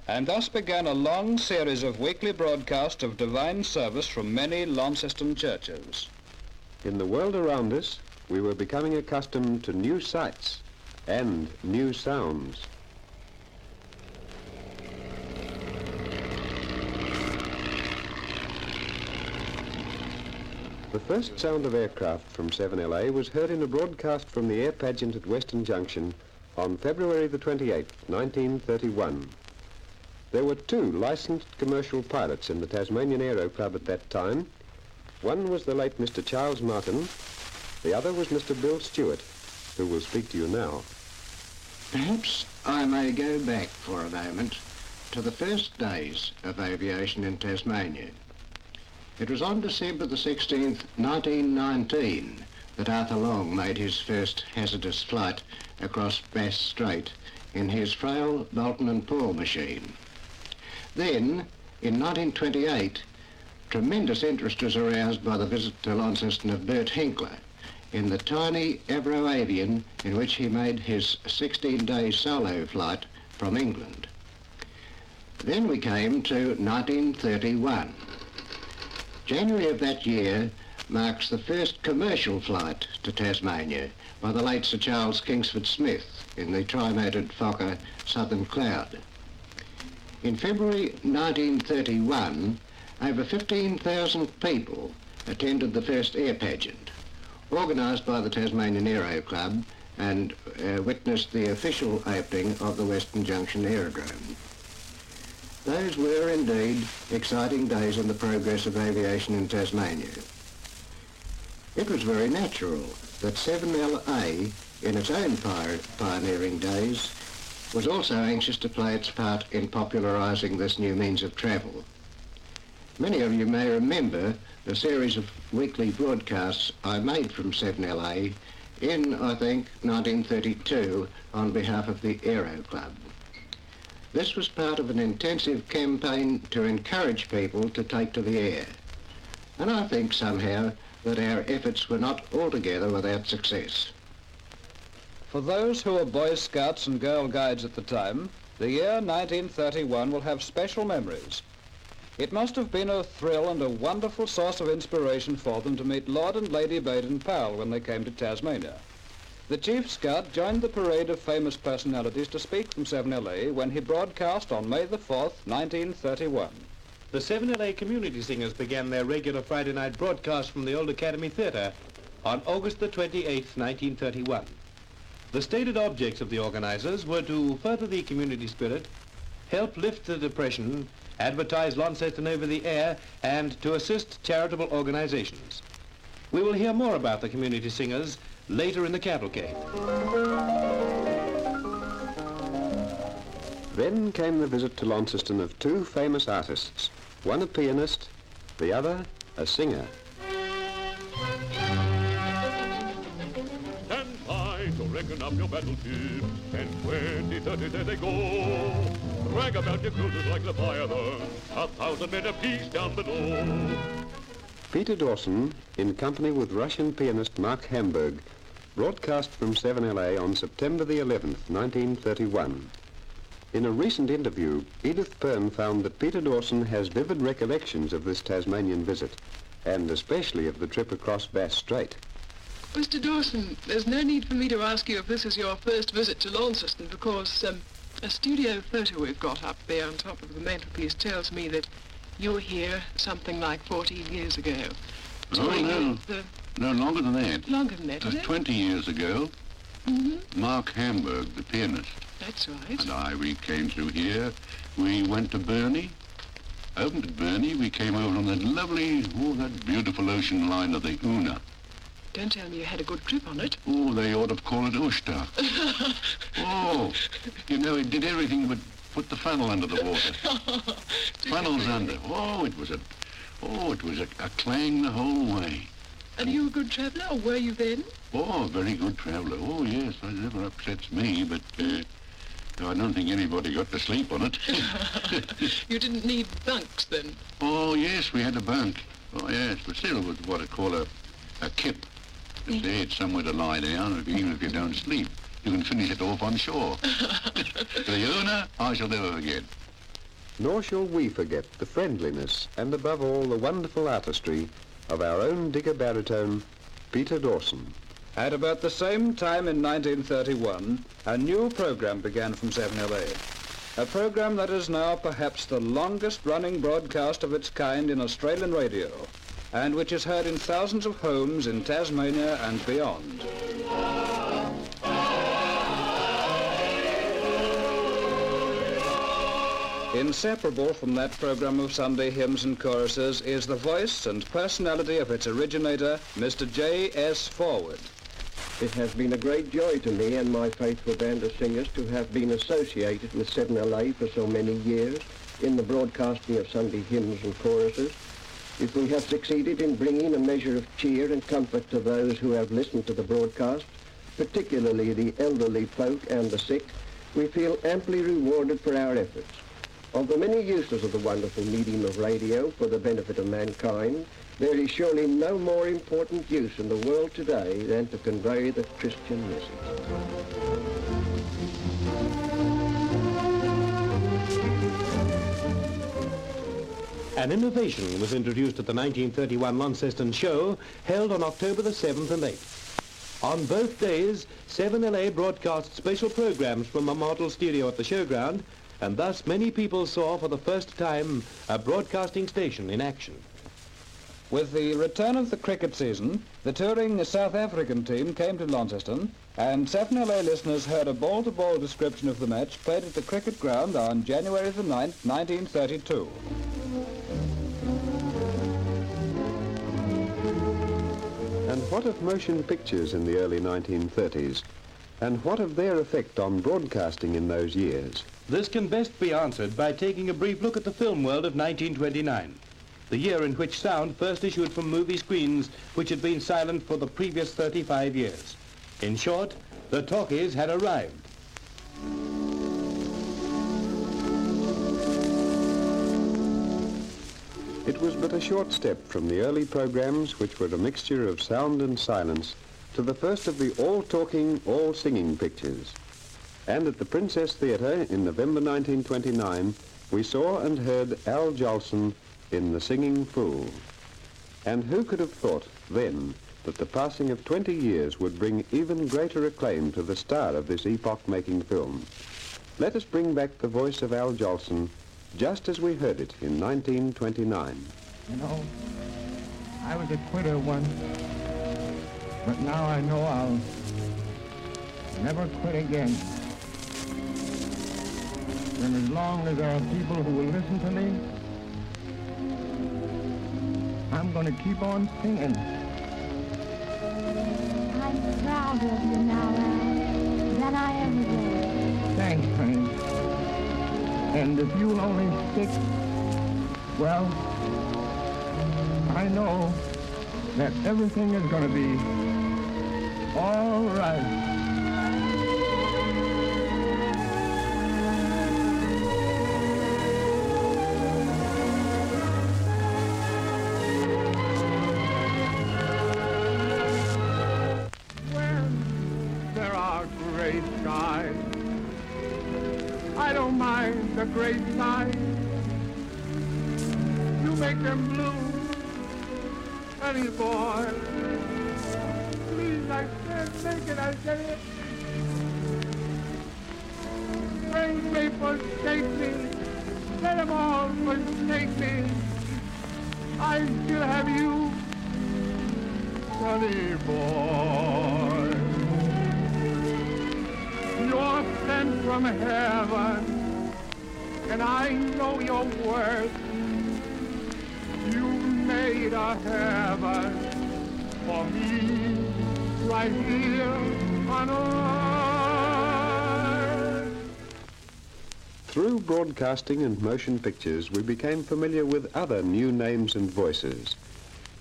and thus began a long series of weekly broadcasts of divine service from many Launceston churches. In the world around us, we were becoming accustomed to new sights and new sounds. The first sound of aircraft from 7LA was heard in a broadcast from the air pageant at Western Junction on February the 28th, 1931. There were 2 licensed commercial pilots in the Tasmanian Aero Club at that time. One was the late Mr. Charles Martin, the other was Mr. Bill Stewart, who will speak to you now. Perhaps I may go back for a moment to the first days of aviation in Tasmania. It was on December the 16th, 1919, that Arthur Long made his first hazardous flight across Bass Strait in his frail Bolton and Paul machine. Then, in 1928, tremendous interest was aroused by the visit to Launceston of Bert Hinkler in the tiny Avro Avian in which he made his 16-day solo flight from England. Then we came to 1931. January of that year marks the first commercial flight to Tasmania by the late Sir Charles Kingsford Smith in the tri-motored Fokker Southern Cloud. In February 1931, over 15,000 people attended the first air pageant, organised by the Tasmanian Aero Club, and witnessed the official opening of the Western Junction Aerodrome. Those were indeed exciting days in the progress of aviation in Tasmania. It was very natural that 7LA, in its own pioneering days, was also anxious to play its part in popularising this new means of travel. Many of you may remember the series of weekly broadcasts I made from 7LA in, I think, 1932 on behalf of the Aero Club. This was part of an intensive campaign to encourage people to take to the air. And I think somehow that our efforts were not altogether without success. For those who were Boy Scouts and Girl Guides at the time, the year 1931 will have special memories. It must have been a thrill and a wonderful source of inspiration for them to meet Lord and Lady Baden-Powell when they came to Tasmania. The Chief Scout joined the parade of famous personalities to speak from 7LA when he broadcast on May the 4th, 1931. The 7LA community singers began their regular Friday night broadcast from the old Academy Theatre on August the 28th, 1931. The stated objects of the organizers were to further the community spirit, help lift the depression, advertise Launceston over the air, and to assist charitable organizations. We will hear more about the community singers later in the cavalcade. Then came the visit to Launceston of two famous artists, one a pianist, the other a singer. Stand by to reckon up your battleships, 10, 20, 30, there they go. Brag about your cruisers like Leviathan, 1,000 men apiece down below. Peter Dawson, in company with Russian pianist Mark Hamburg, broadcast from 7LA on September the 11th, 1931. In a recent interview, Edith Pern found that Peter Dawson has vivid recollections of this Tasmanian visit, and especially of the trip across Bass Strait. Mr. Dawson, there's no need for me to ask you if this is your first visit to Launceston, because a studio photo we've got up there on top of the mantelpiece tells me that you were here something like 14 years ago. Oh, no. No, longer than that. Longer than that, is it? 20 years ago. Mm-hmm. Mark Hamburg, the pianist. That's right. And we came through here. We went to Burnie. Opened at Burnie. We came over on that lovely, that beautiful ocean liner, the Una. Don't tell me you had a good trip on it. Oh, they ought to call it Ushta. Oh, you know, it did everything but put the funnel under the water. Funnels under. Oh, it was a clang the whole way. And you a good traveller, or were you then? Oh, a very good traveller. Oh, yes, that never upsets me, but I don't think anybody got to sleep on it. You didn't need bunks, then? Oh, yes, we had a bunk. Oh, yes, but still it was what I call a kip. It's there, it's somewhere to lie down, even if you don't sleep. You can finish it off on shore. The owner, I shall never forget. Nor shall we forget the friendliness and, above all, the wonderful artistry of our own digger baritone, Peter Dawson. At about the same time in 1931, a new program began from 7LA. A program that is now perhaps the longest-running broadcast of its kind in Australian radio, and which is heard in thousands of homes in Tasmania and beyond. Inseparable from that program of Sunday hymns and choruses is the voice and personality of its originator, Mr. J.S. Forward. It has been a great joy to me and my faithful band of singers to have been associated with 7LA for so many years in the broadcasting of Sunday hymns and choruses. If we have succeeded in bringing a measure of cheer and comfort to those who have listened to the broadcast, particularly the elderly folk and the sick, we feel amply rewarded for our efforts. Of the many uses of the wonderful medium of radio for the benefit of mankind, there is surely no more important use in the world today than to convey the Christian message. An innovation was introduced at the 1931 Launceston show, held on October the 7th and 8th. On both days, 7LA broadcast special programs from a model studio at the showground, and thus many people saw for the first time a broadcasting station in action. With the return of the cricket season, the touring South African team came to Launceston, and 7LA listeners heard a ball-to-ball description of the match played at the cricket ground on January the 9th, 1932. And what of motion pictures in the early 1930s? And what of their effect on broadcasting in those years? This can best be answered by taking a brief look at the film world of 1929, the year in which sound first issued from movie screens which had been silent for the previous 35 years. In short, the talkies had arrived. It was but a short step from the early programs, which were a mixture of sound and silence, to the first of the all-talking, all-singing pictures. And at the Princess Theatre in November 1929, we saw and heard Al Jolson in The Singing Fool. And who could have thought then that the passing of 20 years would bring even greater acclaim to the star of this epoch-making film? Let us bring back the voice of Al Jolson just as we heard it in 1929. You know, I was a quitter once. But now I know I'll never quit again. And as long as there are people who will listen to me, I'm going to keep on singing. I'm prouder of you now, Al, than I ever was. Thanks, honey. And if you'll only stick, well, I know that everything is going to be all right. I don't mind the gray skies. You make them blue, honey boy. Please, I can't make it, I tell you. Rain may forsake me, let them all forsake me. I still have you, honey boy. You're sent from heaven, and I know your worth. You made a heaven for me right here on earth. Through broadcasting and motion pictures, we became familiar with other new names and voices.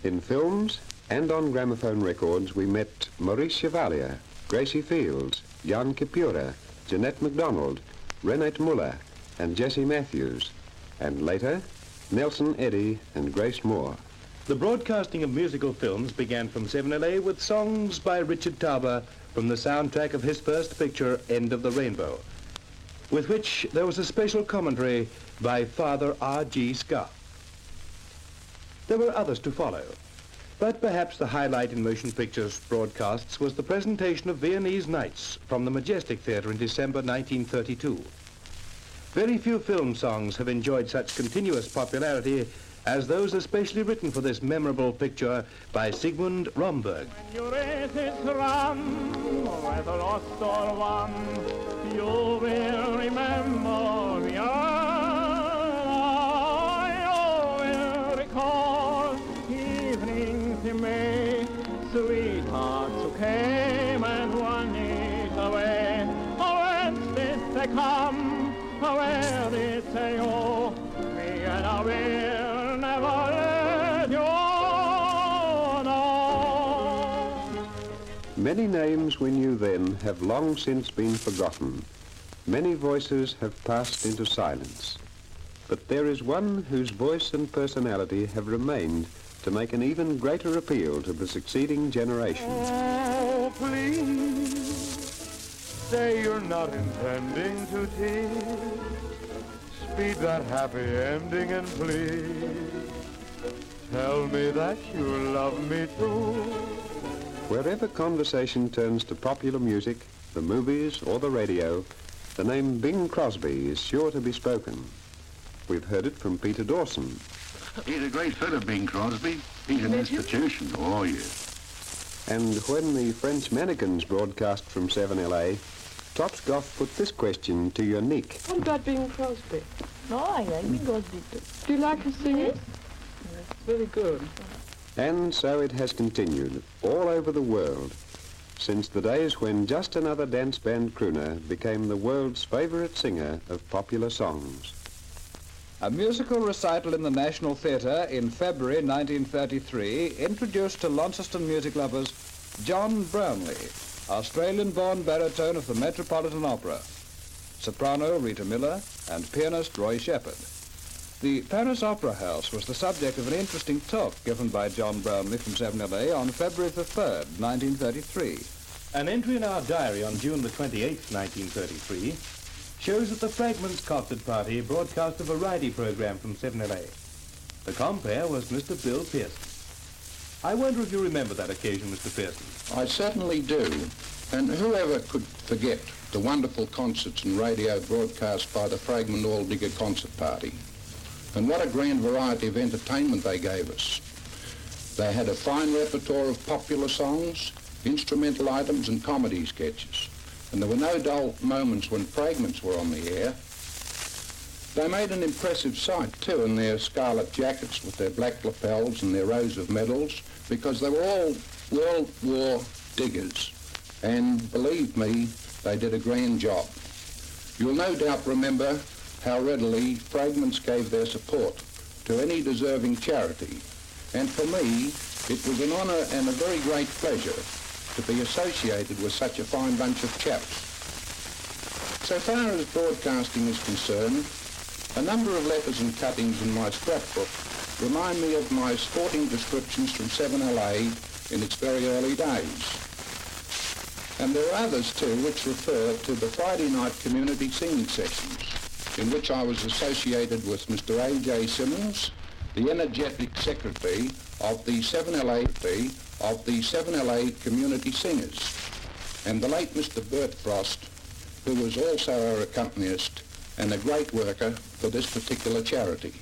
In films and on gramophone records, we met Maurice Chevalier, Gracie Fields, Jan Kipura, Jeanette MacDonald, Renate Muller, and Jessie Matthews, and later, Nelson Eddy and Grace Moore. The broadcasting of musical films began from 7LA with songs by Richard Tauber from the soundtrack of his first picture, End of the Rainbow, with which there was a special commentary by Father R.G. Scarf. There were others to follow, but perhaps the highlight in motion pictures broadcasts was the presentation of Viennese Nights from the Majestic Theatre in December 1932. Very few film songs have enjoyed such continuous popularity as those especially written for this memorable picture by Sigmund Romberg. When your race is run, whether lost or won, you will remember me. You will recall evenings in May, sweethearts who came and won it away. Oh, whence did they come? Where did they go? Me and I will never let you know. Many names we knew then have long since been forgotten. Many voices have passed into silence. But there is one whose voice and personality have remained to make an even greater appeal to the succeeding generation. Oh, please, say you're not intending to tease. Speed that happy ending and please tell me that you love me too. Wherever conversation turns to popular music, the movies or the radio, the name Bing Crosby is sure to be spoken. We've heard it from Peter Dawson. He's a great fellow, Bing Crosby. He's an institution. Oh, yes. And when the French Mannequins broadcast from 7LA, Tops Goff put this question to Unique. What about Bing Crosby? No, I like Bing Crosby too. Do you like his singing? Yes. Very good. And so it has continued all over the world, since the days when just another dance band crooner became the world's favorite singer of popular songs. A musical recital in the National Theatre in February 1933 introduced to Launceston music lovers John Brownlee, Australian-born baritone of the Metropolitan Opera, soprano Rita Miller, and pianist Roy Shepard. The Paris Opera House was the subject of an interesting talk given by John Brownlee from 7LA on February the 3rd, 1933. An entry in our diary on June the 28th, 1933, shows that the Fragments Concert Party broadcast a variety program from 7LA. The compere was Mr. Bill Pearson. I wonder if you remember that occasion, Mr. Pearson. I certainly do. And whoever could forget the wonderful concerts and radio broadcast by the Fragment All-Digger Concert Party? And what a grand variety of entertainment they gave us. They had a fine repertoire of popular songs, instrumental items and comedy sketches, and there were no dull moments when fragments were on the air. They made an impressive sight too in their scarlet jackets with their black lapels and their rows of medals, because they were all World War diggers, and believe me, they did a grand job. You'll no doubt remember how readily fragments gave their support to any deserving charity, and for me it was an honour and a very great pleasure to be associated with such a fine bunch of chaps. So far as broadcasting is concerned, a number of letters and cuttings in my scrapbook remind me of my sporting descriptions from 7LA in its very early days. And there are others too which refer to the Friday night community singing sessions, in which I was associated with Mr. A.J. Simmons, the energetic secretary of the 7LA Community Singers, and the late Mr. Bert Frost, who was also our accompanist and a great worker for this particular charity.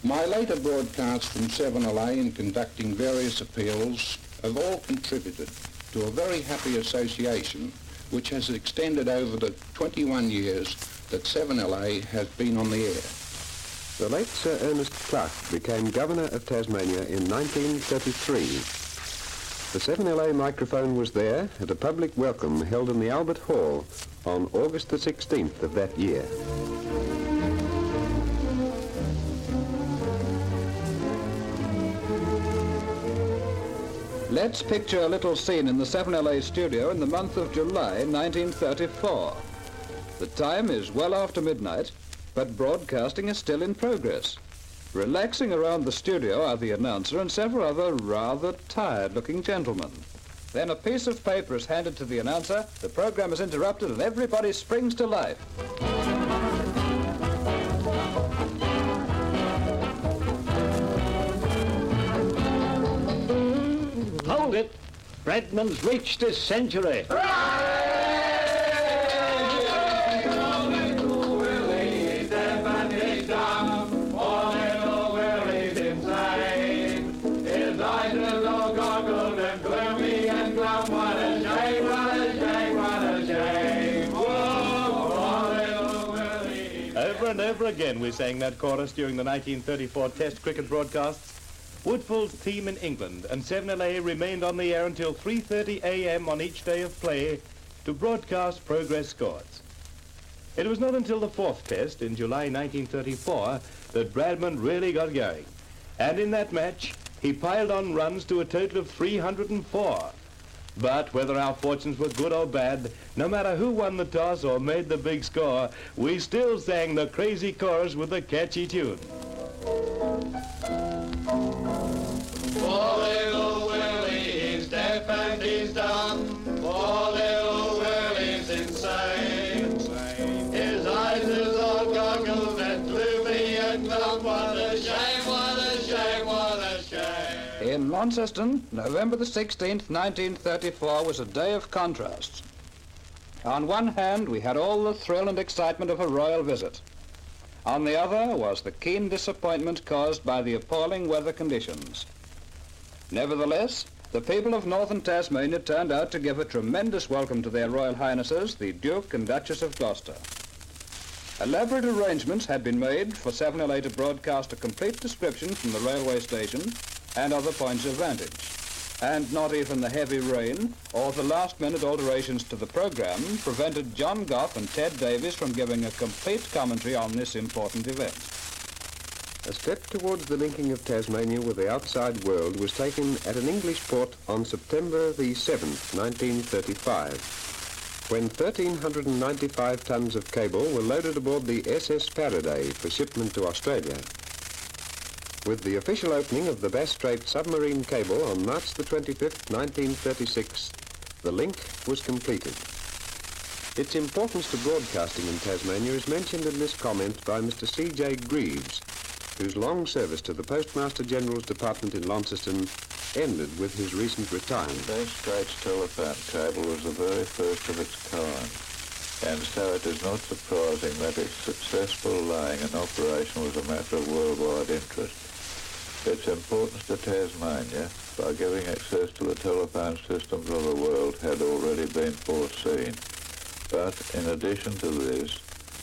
My later broadcasts from 7LA in conducting various appeals have all contributed to a very happy association which has extended over the 21 years that 7LA has been on the air. The late Sir Ernest Clark became Governor of Tasmania in 1933. The 7LA microphone was there at a public welcome held in the Albert Hall on August the 16th of that year. Let's picture a little scene in the 7LA studio in the month of July 1934. The time is well after midnight, but broadcasting is still in progress. Relaxing around the studio are the announcer and several other rather tired-looking gentlemen. Then a piece of paper is handed to the announcer, the program is interrupted, and everybody springs to life. Hold it! Bradman's reached his century. Over and over again we sang that chorus during the 1934 Test cricket broadcasts. Woodfull's team in England and 7LA remained on the air until 3:30 a.m. on each day of play to broadcast progress scores. It was not until the fourth Test in July 1934 that Bradman really got going. And in that match, he piled on runs to a total of 304. But whether our fortunes were good or bad, no matter who won the toss or made the big score, we still sang the crazy chorus with a catchy tune. Poor little Willie, he's deaf and he's dumb. Poor little Willie's insane. His eyes is all goggled and gloomy and glum. What a shame, what a shame, what a shame. In Launceston, November the 16th, 1934 was a day of contrasts. On one hand, we had all the thrill and excitement of a royal visit. On the other was the keen disappointment caused by the appalling weather conditions. Nevertheless, the people of northern Tasmania turned out to give a tremendous welcome to their Royal Highnesses, the Duke and Duchess of Gloucester. Elaborate arrangements had been made for 7LA to broadcast a complete description from the railway station and other points of vantage. And not even the heavy rain or the last-minute alterations to the program prevented John Goff and Ted Davies from giving a complete commentary on this important event. A step towards the linking of Tasmania with the outside world was taken at an English port on September the 7th, 1935, when 1,395 tons of cable were loaded aboard the SS Faraday for shipment to Australia. With the official opening of the Bass Strait submarine cable on March the 25th, 1936, the link was completed. Its importance to broadcasting in Tasmania is mentioned in this comment by Mr. C.J. Greaves, whose long service to the Postmaster General's Department in Launceston ended with his recent retirement. The Bass Straits telephone cable was the very first of its kind, and so it is not surprising that its successful laying and operation was a matter of worldwide interest. Its importance to Tasmania, by giving access to the telephone systems of the world, had already been foreseen. But in addition to this,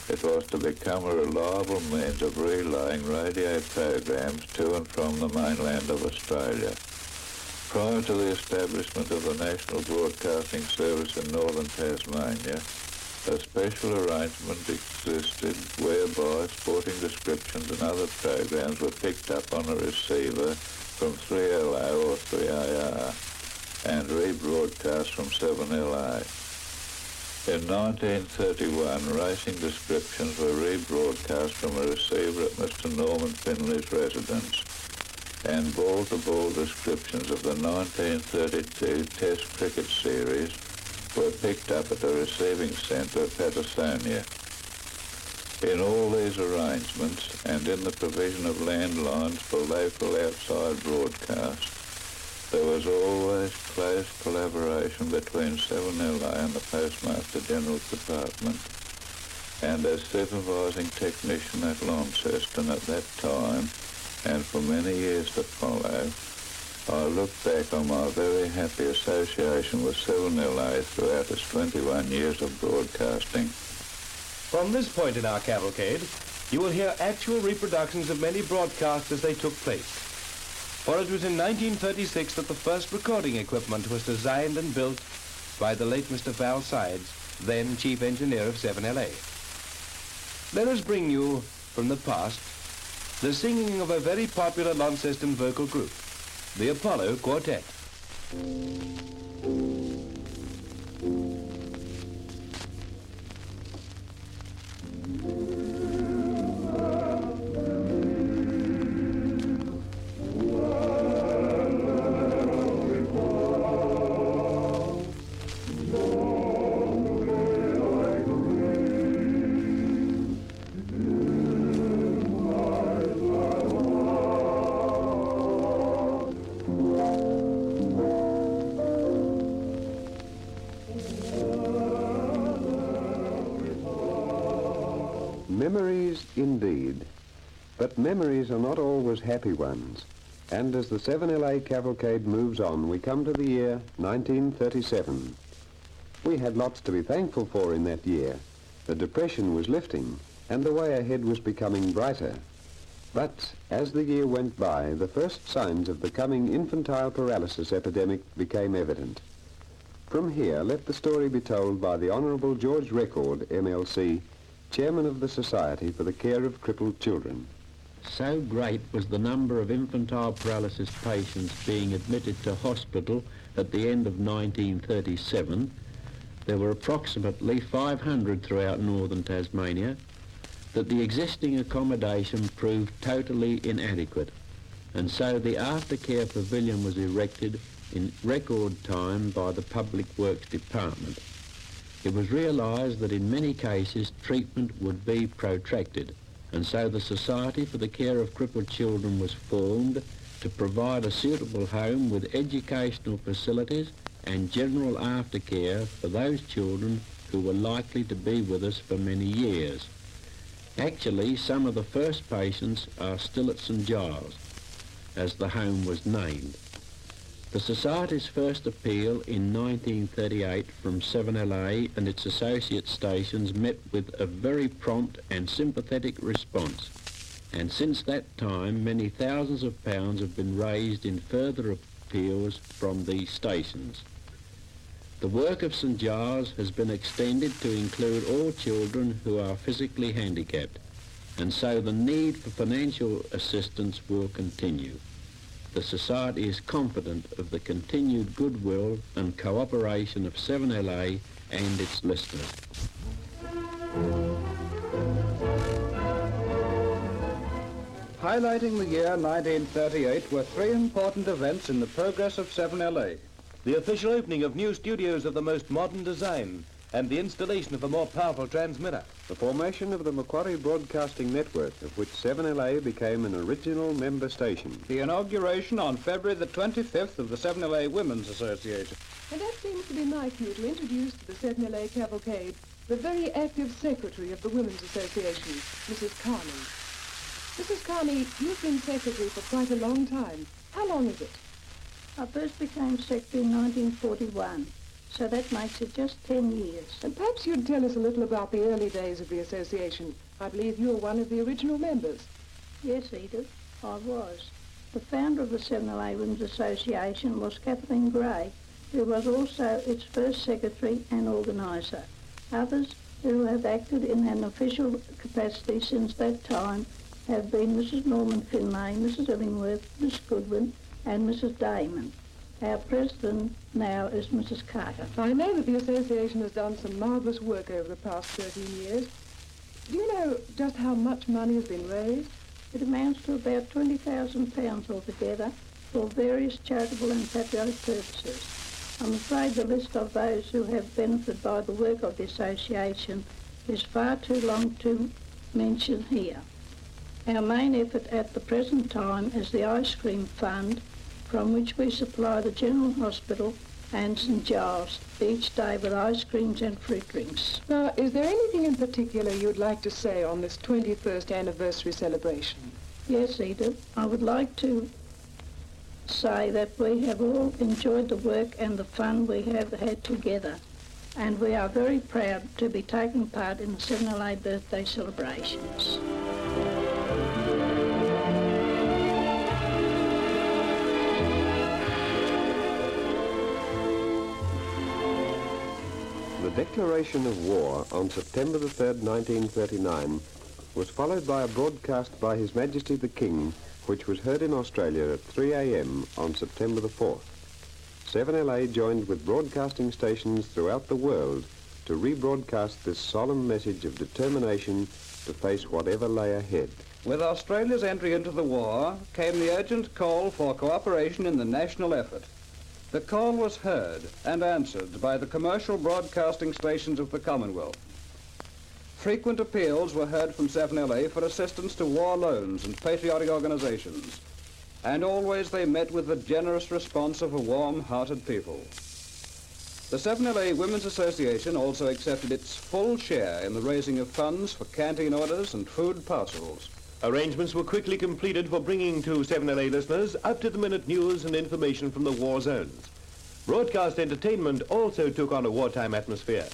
it was to become a reliable means of relaying radio programs to and from the mainland of Australia. Prior to the establishment of the National Broadcasting Service in northern Tasmania, a special arrangement existed whereby sporting descriptions and other programs were picked up on a receiver from 3LO or 3AR and rebroadcast from 7LA. In 1931, racing descriptions were rebroadcast from a receiver at Mr. Norman Finley's residence, and ball-to-ball descriptions of the 1932 Test Cricket Series were picked up at the receiving centre at Patersonia. In all these arrangements, and in the provision of landlines for local outside broadcast, there was always close collaboration between 7LA and the Postmaster General's Department. And as supervising technician at Launceston at that time, and for many years to follow, I look back on my very happy association with 7LA throughout its 21 years of broadcasting. From this point in our cavalcade, you will hear actual reproductions of many broadcasts as they took place. For it was in 1936 that the first recording equipment was designed and built by the late Mr. Val Sides, then Chief Engineer of 7LA. Let us bring you, from the past, the singing of a very popular Launceston vocal group, the Apollo Quartet. Memories indeed, but memories are not always happy ones. And as the 7LA cavalcade moves on, we come to the year 1937. We had lots to be thankful for in that year. The depression was lifting, and the way ahead was becoming brighter. But as the year went by, the first signs of the coming infantile paralysis epidemic became evident. From here, let the story be told by the Honourable George Record, MLC, Chairman of the Society for the Care of Crippled Children. So great was the number of infantile paralysis patients being admitted to hospital at the end of 1937. There were approximately 500 throughout northern Tasmania, that the existing accommodation proved totally inadequate, and so the aftercare pavilion was erected in record time by the Public Works Department. It was realised that in many cases treatment would be protracted, and so the Society for the Care of Crippled Children was formed to provide a suitable home with educational facilities and general aftercare for those children who were likely to be with us for many years. Actually, some of the first patients are still at St Giles, as the home was named. The Society's first appeal in 1938 from 7LA and its associate stations met with a very prompt and sympathetic response, and since that time many thousands of pounds have been raised in further appeals from these stations. The work of St Giles has been extended to include all children who are physically handicapped, and so the need for financial assistance will continue. The Society is confident of the continued goodwill and cooperation of 7LA and its listeners. Highlighting the year 1938 were three important events in the progress of 7LA. The official opening of new studios of the most modern design and the installation of a more powerful transmitter. The formation of the Macquarie Broadcasting Network, of which 7LA became an original member station. The inauguration on February the 25th of the 7LA Women's Association. And that seems to be my cue to introduce to the 7LA Cavalcade the very active secretary of the Women's Association, Mrs. Carman. Mrs. Carney, you've been secretary for quite a long time. How long is it? I first became secretary in 1941, so that makes it just 10 years. And perhaps you'd tell us a little about the early days of the association. I believe you were one of the original members. Yes, Edith, I was. The founder of the 7LA Women's Association was Kathleen Gray, who was also its first secretary and organiser. Others who have acted in an official capacity since that time have been Mrs. Norman Finlay, Mrs. Illingworth, Miss Goodwin and Mrs. Damon. Our president now is Mrs. Carter. I know that the association has done some marvellous work over the past 13 years. Do you know just how much money has been raised? It amounts to about £20,000 altogether for various charitable and patriotic purposes. I'm afraid the list of those who have benefited by the work of the association is far too long to mention here. Our main effort at the present time is the ice cream fund, from which we supply the General Hospital and St Giles each day with ice creams and fruit drinks. Now, is there anything in particular you'd like to say on this 21st anniversary celebration? Yes, Edith. I would like to say that we have all enjoyed the work and the fun we have had together, and we are very proud to be taking part in the 7LA birthday celebrations. The declaration of war on September the 3rd, 1939, was followed by a broadcast by His Majesty the King, which was heard in Australia at 3 a.m. on September the 4th. 7LA joined with broadcasting stations throughout the world to rebroadcast this solemn message of determination to face whatever lay ahead. With Australia's entry into the war came the urgent call for cooperation in the national effort. The call was heard and answered by the commercial broadcasting stations of the Commonwealth. Frequent appeals were heard from 7LA for assistance to war loans and patriotic organizations, and always they met with the generous response of a warm-hearted people. The 7LA Women's Association also accepted its full share in the raising of funds for canteen orders and food parcels. Arrangements were quickly completed for bringing to 7LA listeners up-to-the-minute news and information from the war zones. Broadcast entertainment also took on a wartime atmosphere.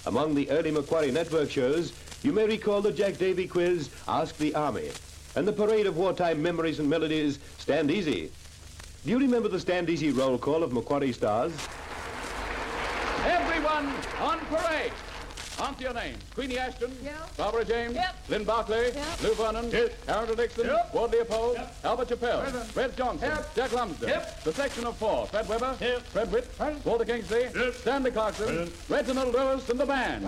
Among the early Macquarie Network shows, you may recall the Jack Davy quiz, Ask the Army, and the parade of wartime memories and melodies, Stand Easy. Do you remember the Stand Easy roll call of Macquarie stars? Everyone on parade! Answer your name. Queenie Ashton. Yep. Barbara James. Yep. Lynn Barclay. Yep. Lou Vernon. Yep. Aaron Dixon. Yep. Ward Leopold. Yep. Albert Chappell. Present. Red Johnson. Yep. Jack Lumsden. Yep. The section of 4. Fred Webber. Yep. Fred Witt. Present. Walter Kingsley. Yep. Stanley Clarkson. Present. Reginald Lewis and the band.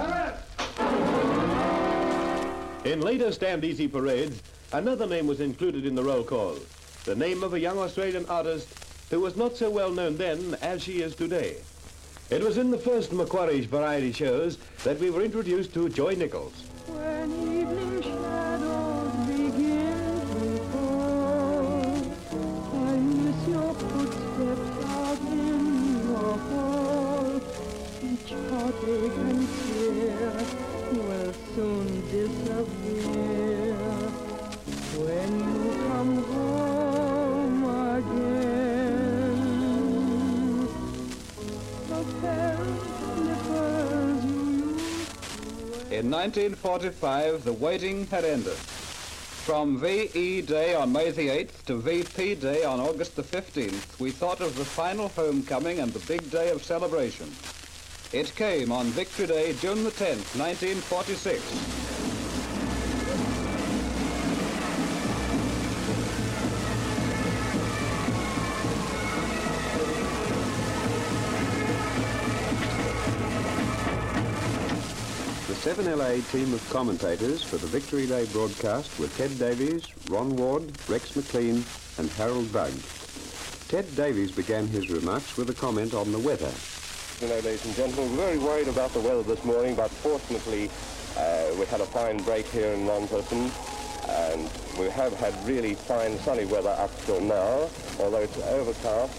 In later Stand Easy parades, another name was included in the roll call. The name of a young Australian artist who was not so well known then as she is today. It was in the first Macquarie variety shows that we were introduced to Joy Nichols. When evening shadows begin to fall, I miss your footsteps out in your hall. Each heartache and tear will soon disappear when you come home again. In 1945, the waiting had ended. From VE Day on May the 8th to VP Day on August the 15th, we thought of the final homecoming and the big day of celebration. It came on Victory Day, June the 10th, 1946. The 7LA team of commentators for the Victory Day broadcast were Ted Davies, Ron Ward, Rex McLean and Harold Bugg. Ted Davies began his remarks with a comment on the weather. You know, ladies and gentlemen, we're very worried about the weather this morning, but fortunately we had a fine break here in Launceston, and we have had really fine sunny weather up till now, although it's overcast,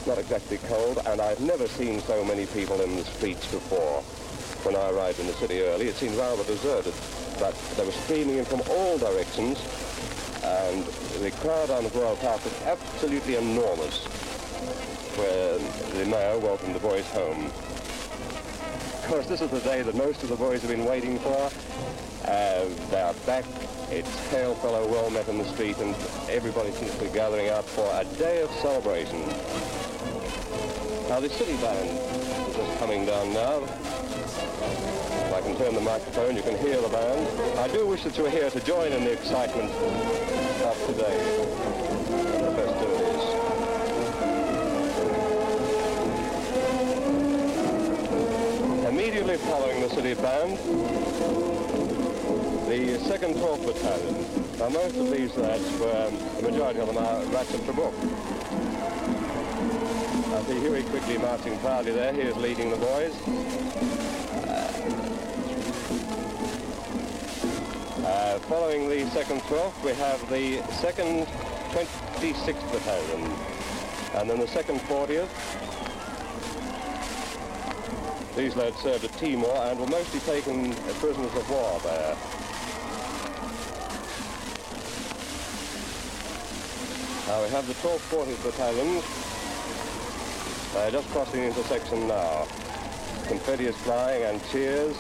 not exactly cold, and I've never seen so many people in the streets before. When I arrived in the city early, it seemed rather deserted, but they were streaming in from all directions, and the crowd on the Royal Park was absolutely enormous, where the mayor welcomed the boys home. Of course, this is the day that most of the boys have been waiting for. They are back. It's hail fellow well met in the street, and everybody seems to be gathering out for a day of celebration. Now, the city band is just coming down now. If I can turn the microphone, you can hear the band. I do wish that you were here to join in the excitement of today and the festivities. Immediately following the city band, the 2nd 12th Battalion. Now, most of these lads were, the majority of them are rats of Trebuk. I see Huey quickly marching proudly there. He is leading the boys. Following the 2nd 12th, we have the 2nd 26th Battalion, and then the 2nd 40th. These lads served at Timor and were mostly taken prisoners of war there. Now we have the 12th 40th Battalion. They're just crossing the intersection now. Confetti is flying and cheers.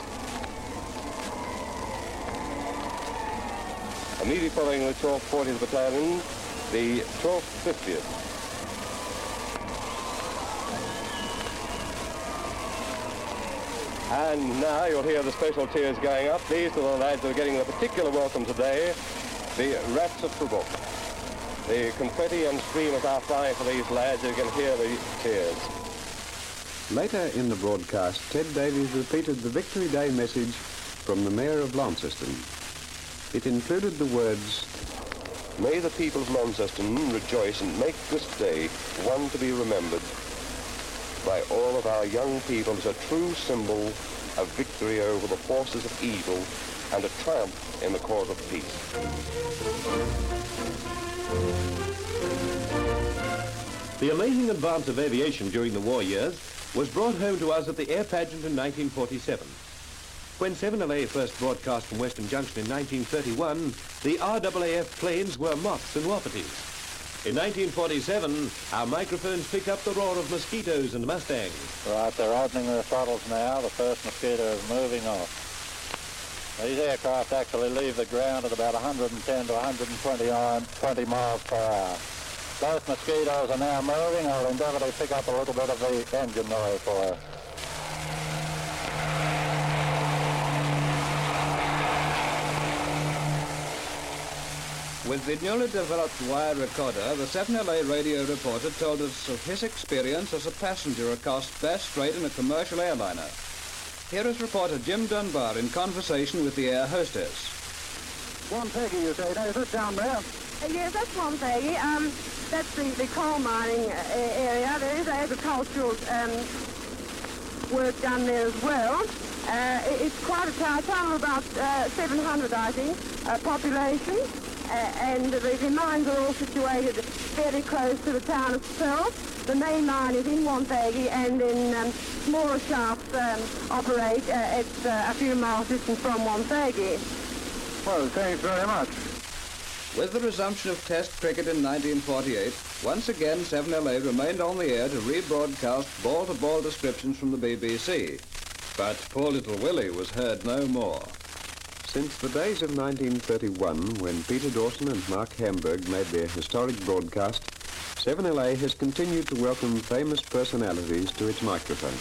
Immediately following the 12th 40th Battalion, the 12th 50th. And now you'll hear the special cheers going up. These are the lads that are getting the particular welcome today, the Rats of Trebuk. The confetti and streamers are flying for these lads. You can hear the cheers. Later in the broadcast, Ted Davies repeated the Victory Day message from the Mayor of Launceston. It included the words, "May the people of Launceston rejoice and make this day one to be remembered by all of our young people as a true symbol of victory over the forces of evil and a triumph in the cause of peace." The amazing advance of aviation during the war years was brought home to us at the air pageant in 1947. When 7LA first broadcast from Western Junction in 1931, the RAAF planes were moths and wapitis. In 1947, our microphones picked up the roar of mosquitoes and mustangs. Right, they're opening their throttles now. The first mosquito is moving off. These aircraft actually leave the ground at about 110 to 120 miles per hour. Both mosquitoes are now moving. I'll endeavour to pick up a little bit of the engine noise for her. With the newly developed wire recorder, the 7LA radio reporter told us of his experience as a passenger across Bass Strait in a commercial airliner. Here is reporter Jim Dunbar in conversation with the air hostess. One Peggy, you say. Now, is it down there? Yes, that's one Peggy. That's the coal mining area. There is agricultural work done there as well. It's quite a town of about 700, I think, population. And the mines are all situated fairly close to the town itself. The main mine is in Wonthaggi, and then smaller shafts operate at a few miles distance from Wonthaggi. Well, thanks very much. With the resumption of Test cricket in 1948, once again 7LA remained on the air to rebroadcast ball-to-ball descriptions from the BBC. But poor little Willie was heard no more. Since the days of 1931, when Peter Dawson and Mark Hamburg made their historic broadcast, 7LA has continued to welcome famous personalities to its microphone.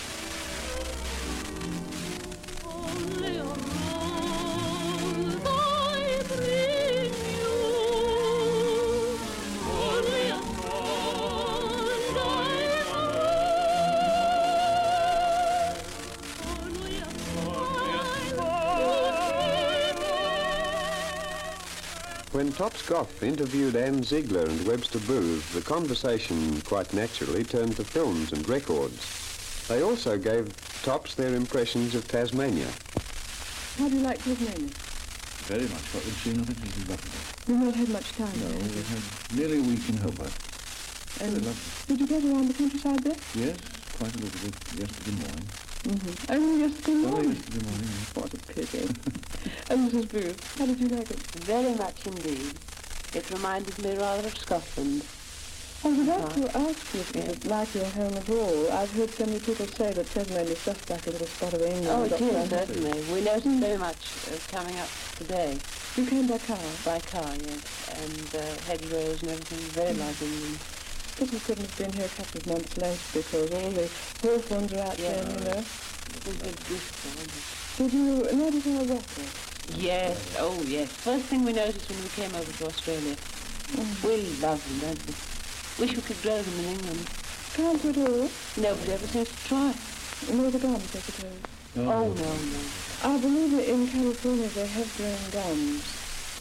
When Topps Goff interviewed Ann Ziegler and Webster Booth, the conversation quite naturally turned to films and records. They also gave Topps their impressions of Tasmania. How do you like Tasmania? Very much. What we've seen of it is lovely. You've not had much time. No, we've had nearly a week in Hobart. And Very lovely. did you get around the countryside there? Yes, quite a little bit yesterday morning. Mm-hmm. Only yesterday morning? Only yesterday morning, yes. What a pity. And Mrs. Booth, how did you like it? Very much indeed. It reminded me rather of Scotland. I would like to ask you if you would like your home at all. I've heard so many people say that Tasmania is just like a little spot of England. Oh, it is, certainly. We noticed very much coming up today. You came by car? By car, yes. And hedgerows and everything, very like England. But you couldn't have been here a couple of months later because all the hawthorns are out there, you know. It was very beautiful, wasn't it? Did you notice our record? Yes, oh yes. First thing we noticed when we came over to Australia. We love them, don't we? Wish we could grow them in England. Can't you at all? Nobody ever seems to try. No, the garden secretary. Oh, no. I believe that in California they have grown gums,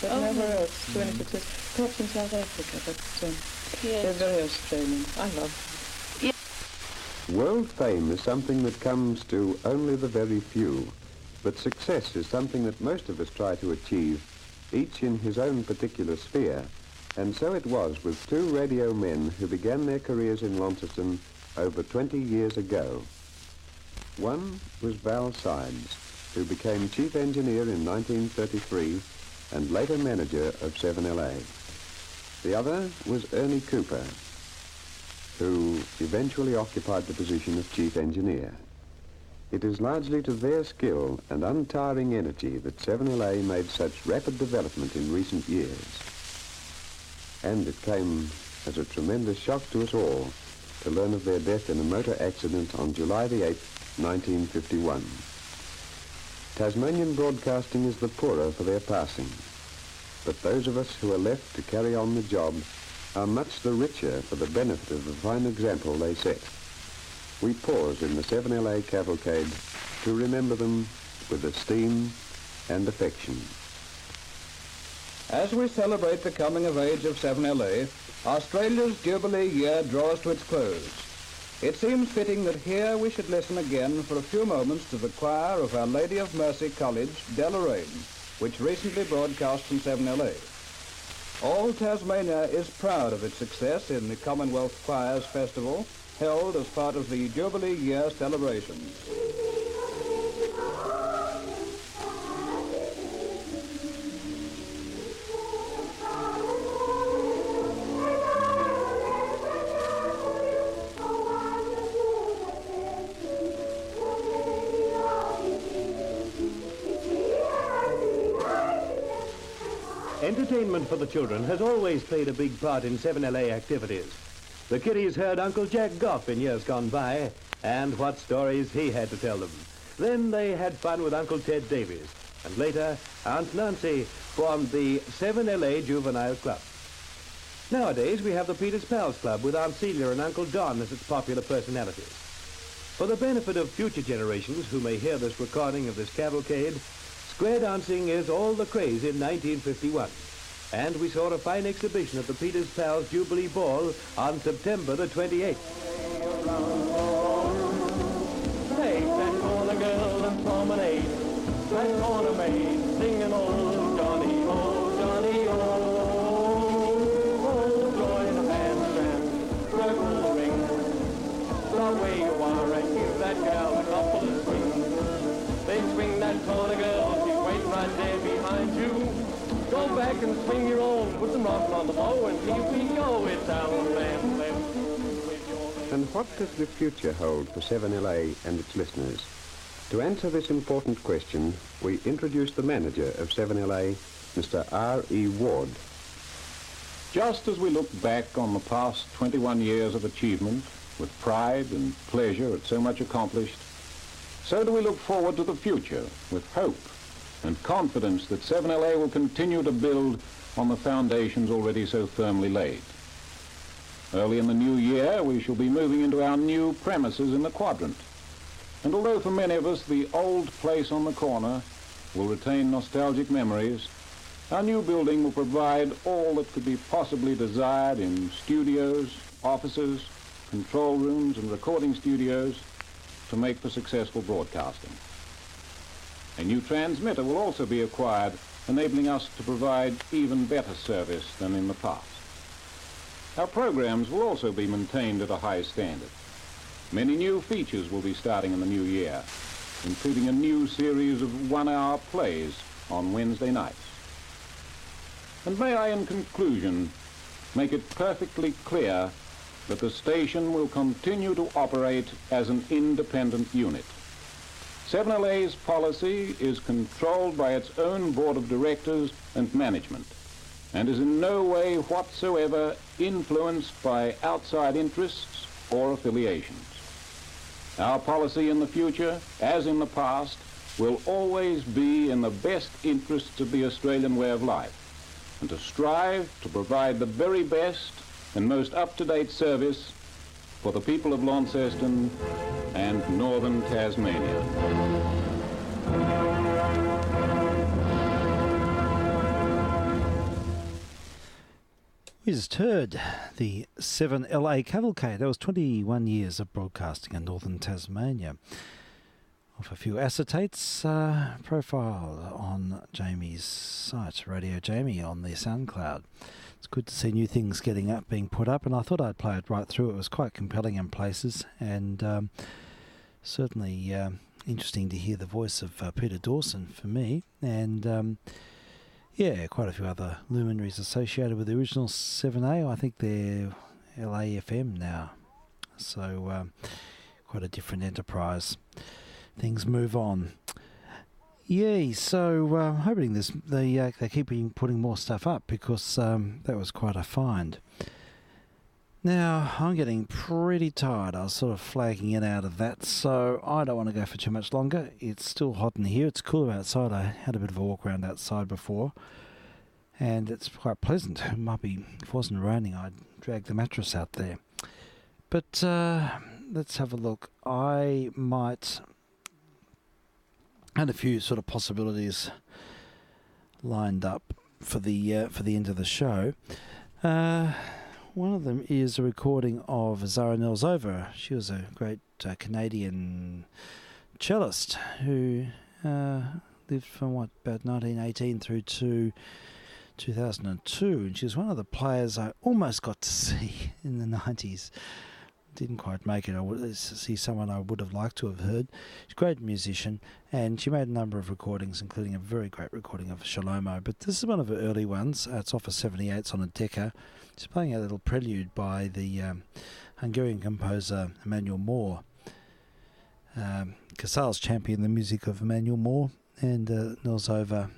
but nowhere else to any success. Perhaps in South Africa, but they're very Australian. I love them. World fame is something that comes to only the very few, but success is something that most of us try to achieve, each in his own particular sphere. And so it was with two radio men who began their careers in Launceston over 20 years ago. One was Val Sides, who became chief engineer in 1933 and later manager of 7LA. The other was Ernie Cooper, who eventually occupied the position of chief engineer. It is largely to their skill and untiring energy that 7LA made such rapid development in recent years. And it came as a tremendous shock to us all to learn of their death in a motor accident on July the 8th, 1951. Tasmanian broadcasting is the poorer for their passing, but those of us who are left to carry on the job are much the richer for the benefit of the fine example they set. We pause in the 7LA cavalcade to remember them with esteem and affection. As we celebrate the coming of age of 7LA, Australia's Jubilee year draws to its close. It seems fitting that here we should listen again for a few moments to the choir of Our Lady of Mercy College, Deloraine, which recently broadcast from 7LA. All Tasmania is proud of its success in the Commonwealth Choirs Festival, held as part of the Jubilee year celebrations. Entertainment for the children has always played a big part in 7LA activities. The kiddies heard Uncle Jack Goff in years gone by, and what stories he had to tell them. Then they had fun with Uncle Ted Davies, and later Aunt Nancy formed the 7LA Juvenile Club. Nowadays we have the Peters Pals Club with Aunt Celia and Uncle Don as its popular personalities. For the benefit of future generations who may hear this recording of this cavalcade, square dancing is all the craze in 1951, and we saw a fine exhibition at the Peters Pals Jubilee Ball on September the 28th. Take that corner girl and promenade, that corner maid singing old Johnny, oh, join the bandstand, circle the ring, stop where you are and give that girl a couple of swings. They swing that corner girl, she's waiting right there behind you. Go back and swing your own, put some rocks on the bow, and here we go, it's our band. And what does the future hold for 7LA and its listeners? To answer this important question, we introduce the manager of 7LA, Mr. R.E. Ward. Just as we look back on the past 21 years of achievement with pride and pleasure at so much accomplished, so do we look forward to the future with hope and confidence that 7LA will continue to build on the foundations already so firmly laid. Early in the new year, we shall be moving into our new premises in the Quadrant. And although for many of us the old place on the corner will retain nostalgic memories, our new building will provide all that could be possibly desired in studios, offices, control rooms, and recording studios to make for successful broadcasting. A new transmitter will also be acquired, enabling us to provide even better service than in the past. Our programs will also be maintained at a high standard. Many new features will be starting in the new year, including a new series of one-hour plays on Wednesday nights. And may I, in conclusion, make it perfectly clear that the station will continue to operate as an independent unit. 7LA's policy is controlled by its own board of directors and management, and is in no way whatsoever influenced by outside interests or affiliations. Our policy in the future, as in the past, will always be in the best interests of the Australian way of life, and to strive to provide the very best and most up-to-date service for the people of Launceston and northern Tasmania. We just heard the 7LA Cavalcade. That was 21 years of broadcasting in northern Tasmania. Off a few acetates, profile on Jamie's site, Radio Jamie, on the SoundCloud. It's good to see new things being put up, and I thought I'd play it right through. It was quite compelling in places, and certainly interesting to hear the voice of Peter Dawson for me, and yeah, quite a few other luminaries associated with the original 7A. I think they're LAFM now, so quite a different enterprise. Things move on. Yeah, so hoping they keep putting more stuff up, because that was quite a find. Now, I'm getting pretty tired. I was sort of flagging in out of that, so I don't want to go for too much longer. It's still hot in here. It's cooler outside. I had a bit of a walk around outside before, and it's quite pleasant. It might be, if it wasn't raining, I'd drag the mattress out there. But let's have a look. I might... had a few sort of possibilities lined up for the end of the show. One of them is a recording of Zara Nelsova. She was a great Canadian cellist who lived from about 1918 through to 2002, and she was one of the players I almost got to see in the 90s. Didn't quite make it. I would see someone I would have liked to have heard. She's a great musician, and she made a number of recordings, including a very great recording of Shalomo. But this is one of her early ones. It's off a 78. It's on a Decca. She's playing a little prelude by the Hungarian composer Emanuel Moore. Casals championed the music of Emanuel Moore, and Nelsova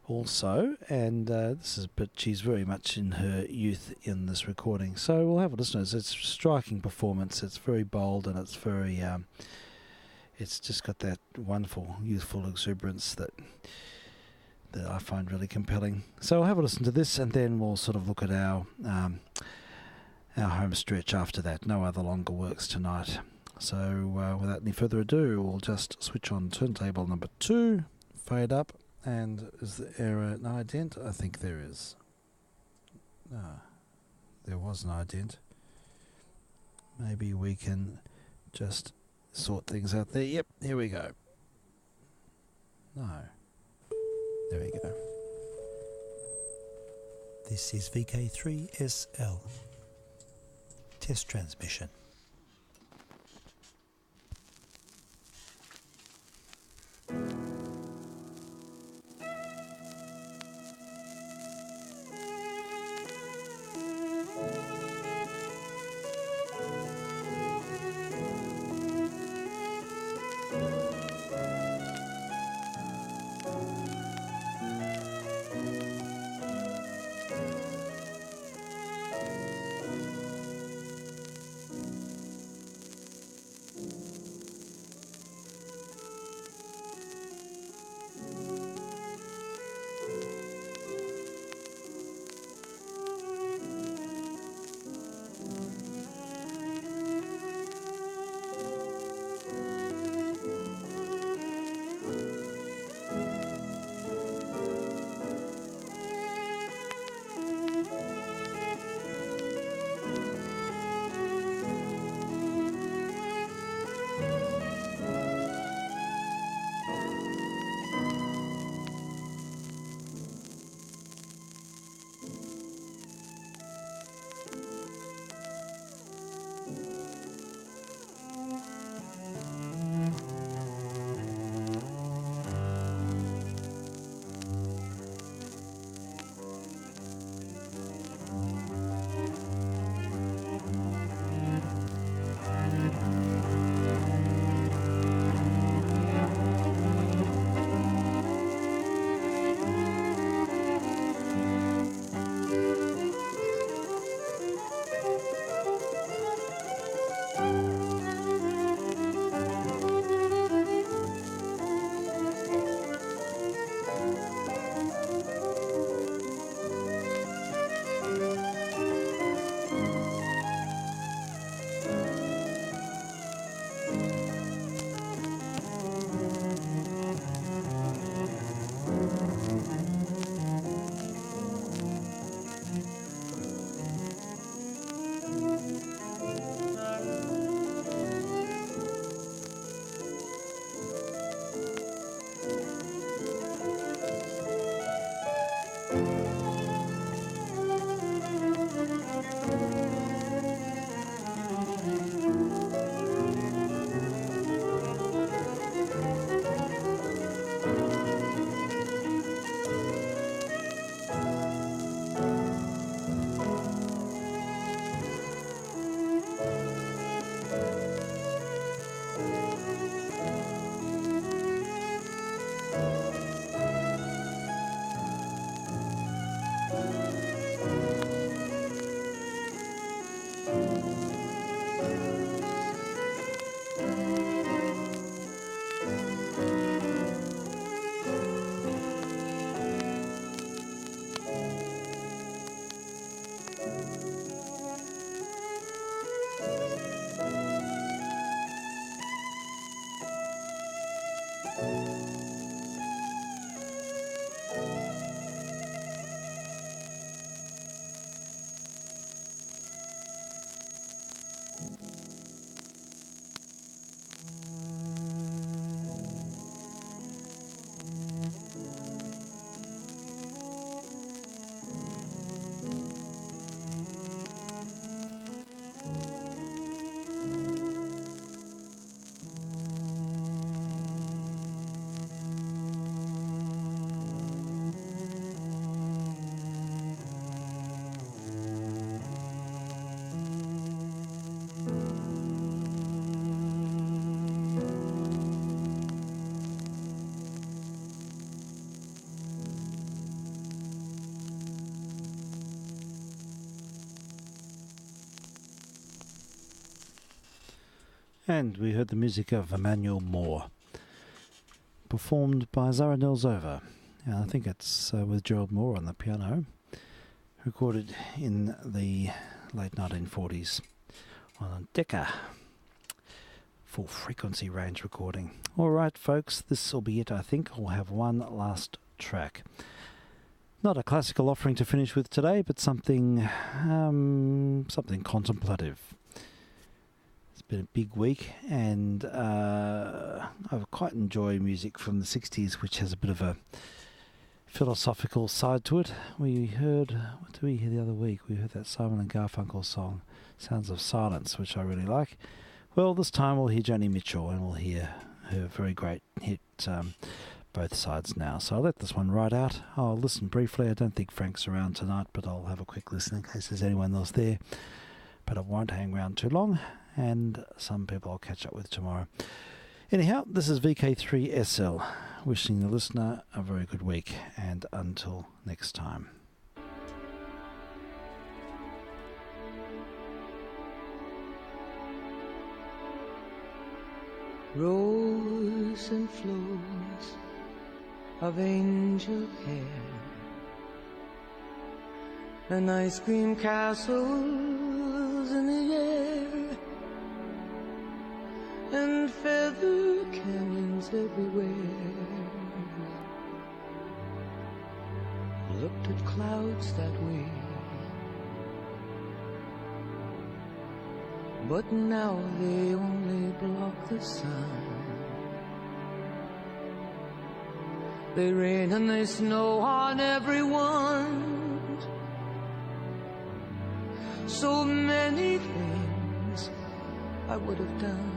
also, and but she's very much in her youth in this recording. So we'll have a listen. It's a striking performance. It's very bold, and it's very, it's just got that wonderful youthful exuberance that I find really compelling. So we'll have a listen to this, and then we'll sort of look at our home stretch after that. No other longer works tonight. So without any further ado, we'll just switch on turntable number 2, fade up. And is the error an ident? I think there is. There was an ident. Maybe we can just sort things out there. Yep, here we go. No. There we go. This is VK3SL. Test transmission. And we heard the music of Emmanuel Moore, performed by Zara Nilsova. And I think it's with Gerald Moore on the piano, recorded in the late 1940s on a Decca full frequency range recording. All right, folks, this will be it, I think. I'll have one last track. Not a classical offering to finish with today, but something contemplative. Been a big week, and I quite enjoy music from the 60s, which has a bit of a philosophical side to it. We heard, what did we hear the other week? We heard that Simon and Garfunkel song, Sounds of Silence, which I really like. Well, this time we'll hear Joni Mitchell, and we'll hear her very great hit, Both Sides Now. So I'll let this one ride out. I'll listen briefly. I don't think Frank's around tonight, but I'll have a quick listen in case there's anyone else there. But I won't hang around too long, and some people I'll catch up with tomorrow. Anyhow, this is VK3SL, wishing the listener a very good week, and until next time. Rows and flows of angel hair, and ice cream castles in the air, and feather canyons everywhere. Looked at clouds that way, but now they only block the sun. They rain and they snow on everyone. So many things I would have done,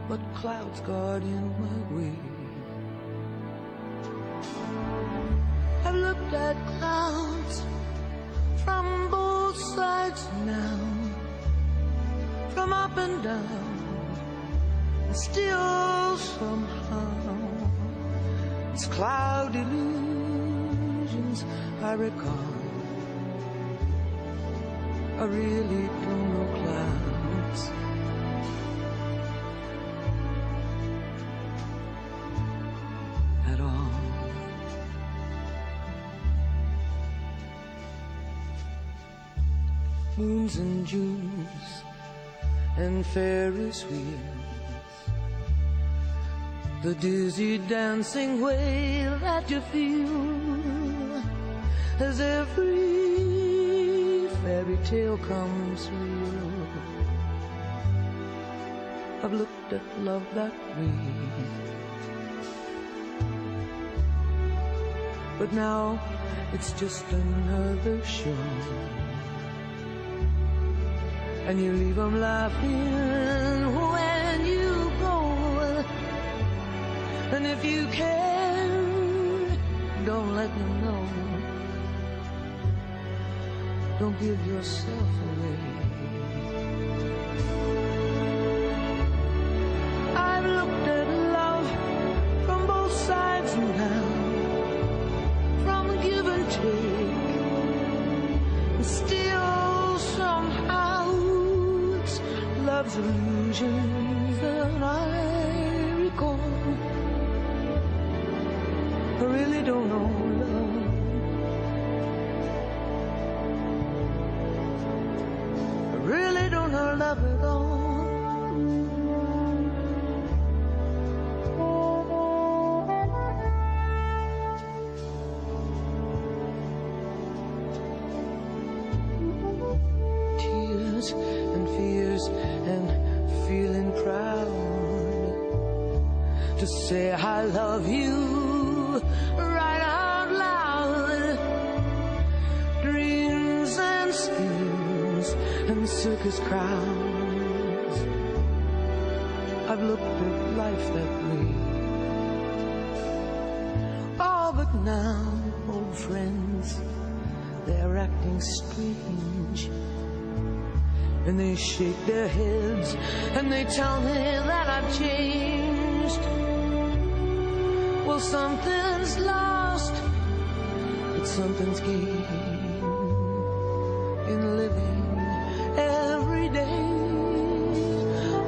but clouds got in my way. I've looked at clouds from both sides now, from up and down, and still somehow it's cloud illusions I recall. I really don't know clouds. At all. Moons and Junes and Ferris wheels, the dizzy dancing way that you feel as every fairy tale comes real. I've looked at love that way, but now it's just another show. And you leave them laughing when you go. And if you care, don't let them know. Don't give yourself away. I've looked at love from both sides now, from give and take, and still somehow it's love's illusions that I recall. I really don't know love. Really don't know love at all. to say I love you right out loud. Dreams and schemes and circus crowds, I've looked at life that way. Oh, but now, old friends, they're acting strange, and they shake their heads and they tell me that I've changed. Well, something's lost, but something's gained in living every day.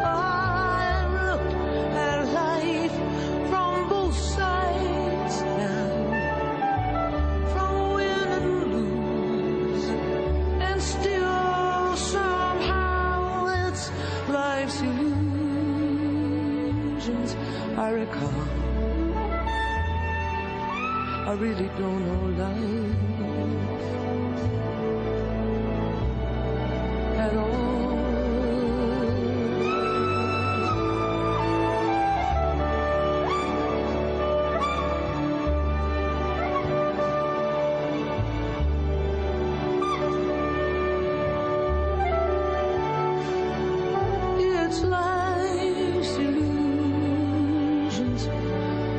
I've looked at life from both sides now, from win and lose, and still somehow it's life's illusions I recall. I really don't know life at all. It's life's illusions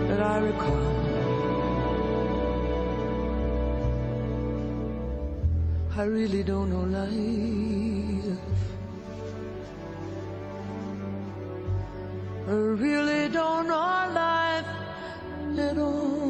that I recall. I really don't know life. I really don't know life at all.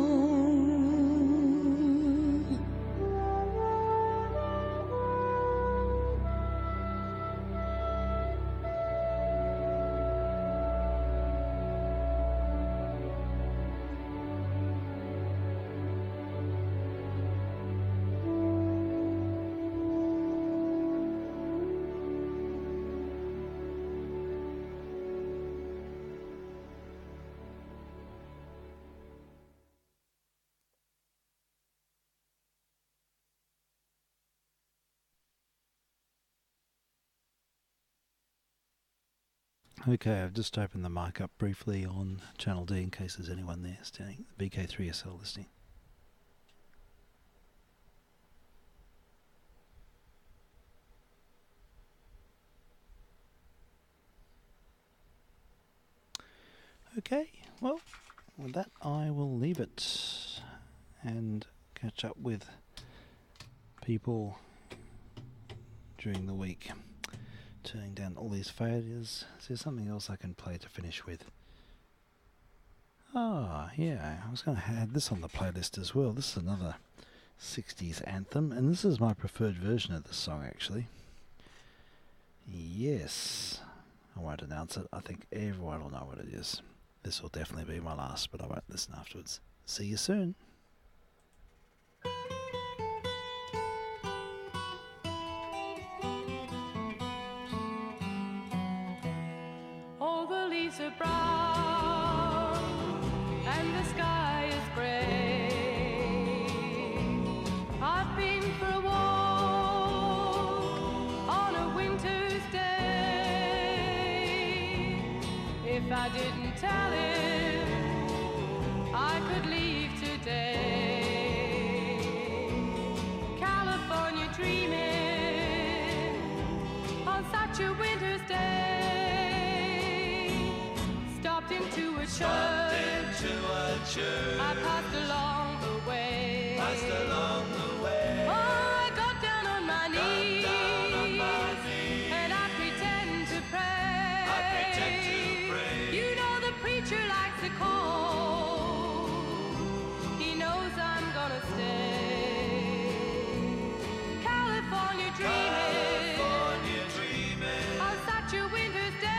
Okay, I've just opened the mic up briefly on Channel D in case there's anyone there standing. VK3SL listening. Okay, well, with that I will leave it and catch up with people during the week. Turning down all these failures. Is there something else I can play to finish with? Oh, yeah, I was going to add this on the playlist as well. This is another 60s anthem, and this is my preferred version of this song, actually. Yes. I won't announce it. I think everyone will know what it is. This will definitely be my last, but I won't listen afterwards. See you soon. All the leaves are brown and the sky is grey. I've been for a walk on a winter's day. If I didn't tell him I could leave today. California dreaming on such a winter's day. Stopped into a church. I passed along the way. Oh, I got down on my knees. And I pretend to pray. You know the preacher likes the cold. He knows I'm gonna stay. California dreaming on such a winter's day.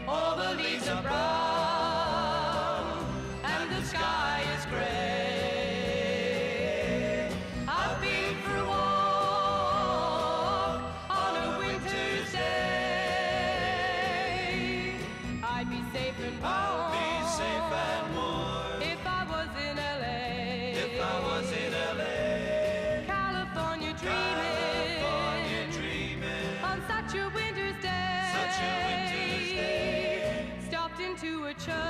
All the leaves are brown and the sky is gray. picture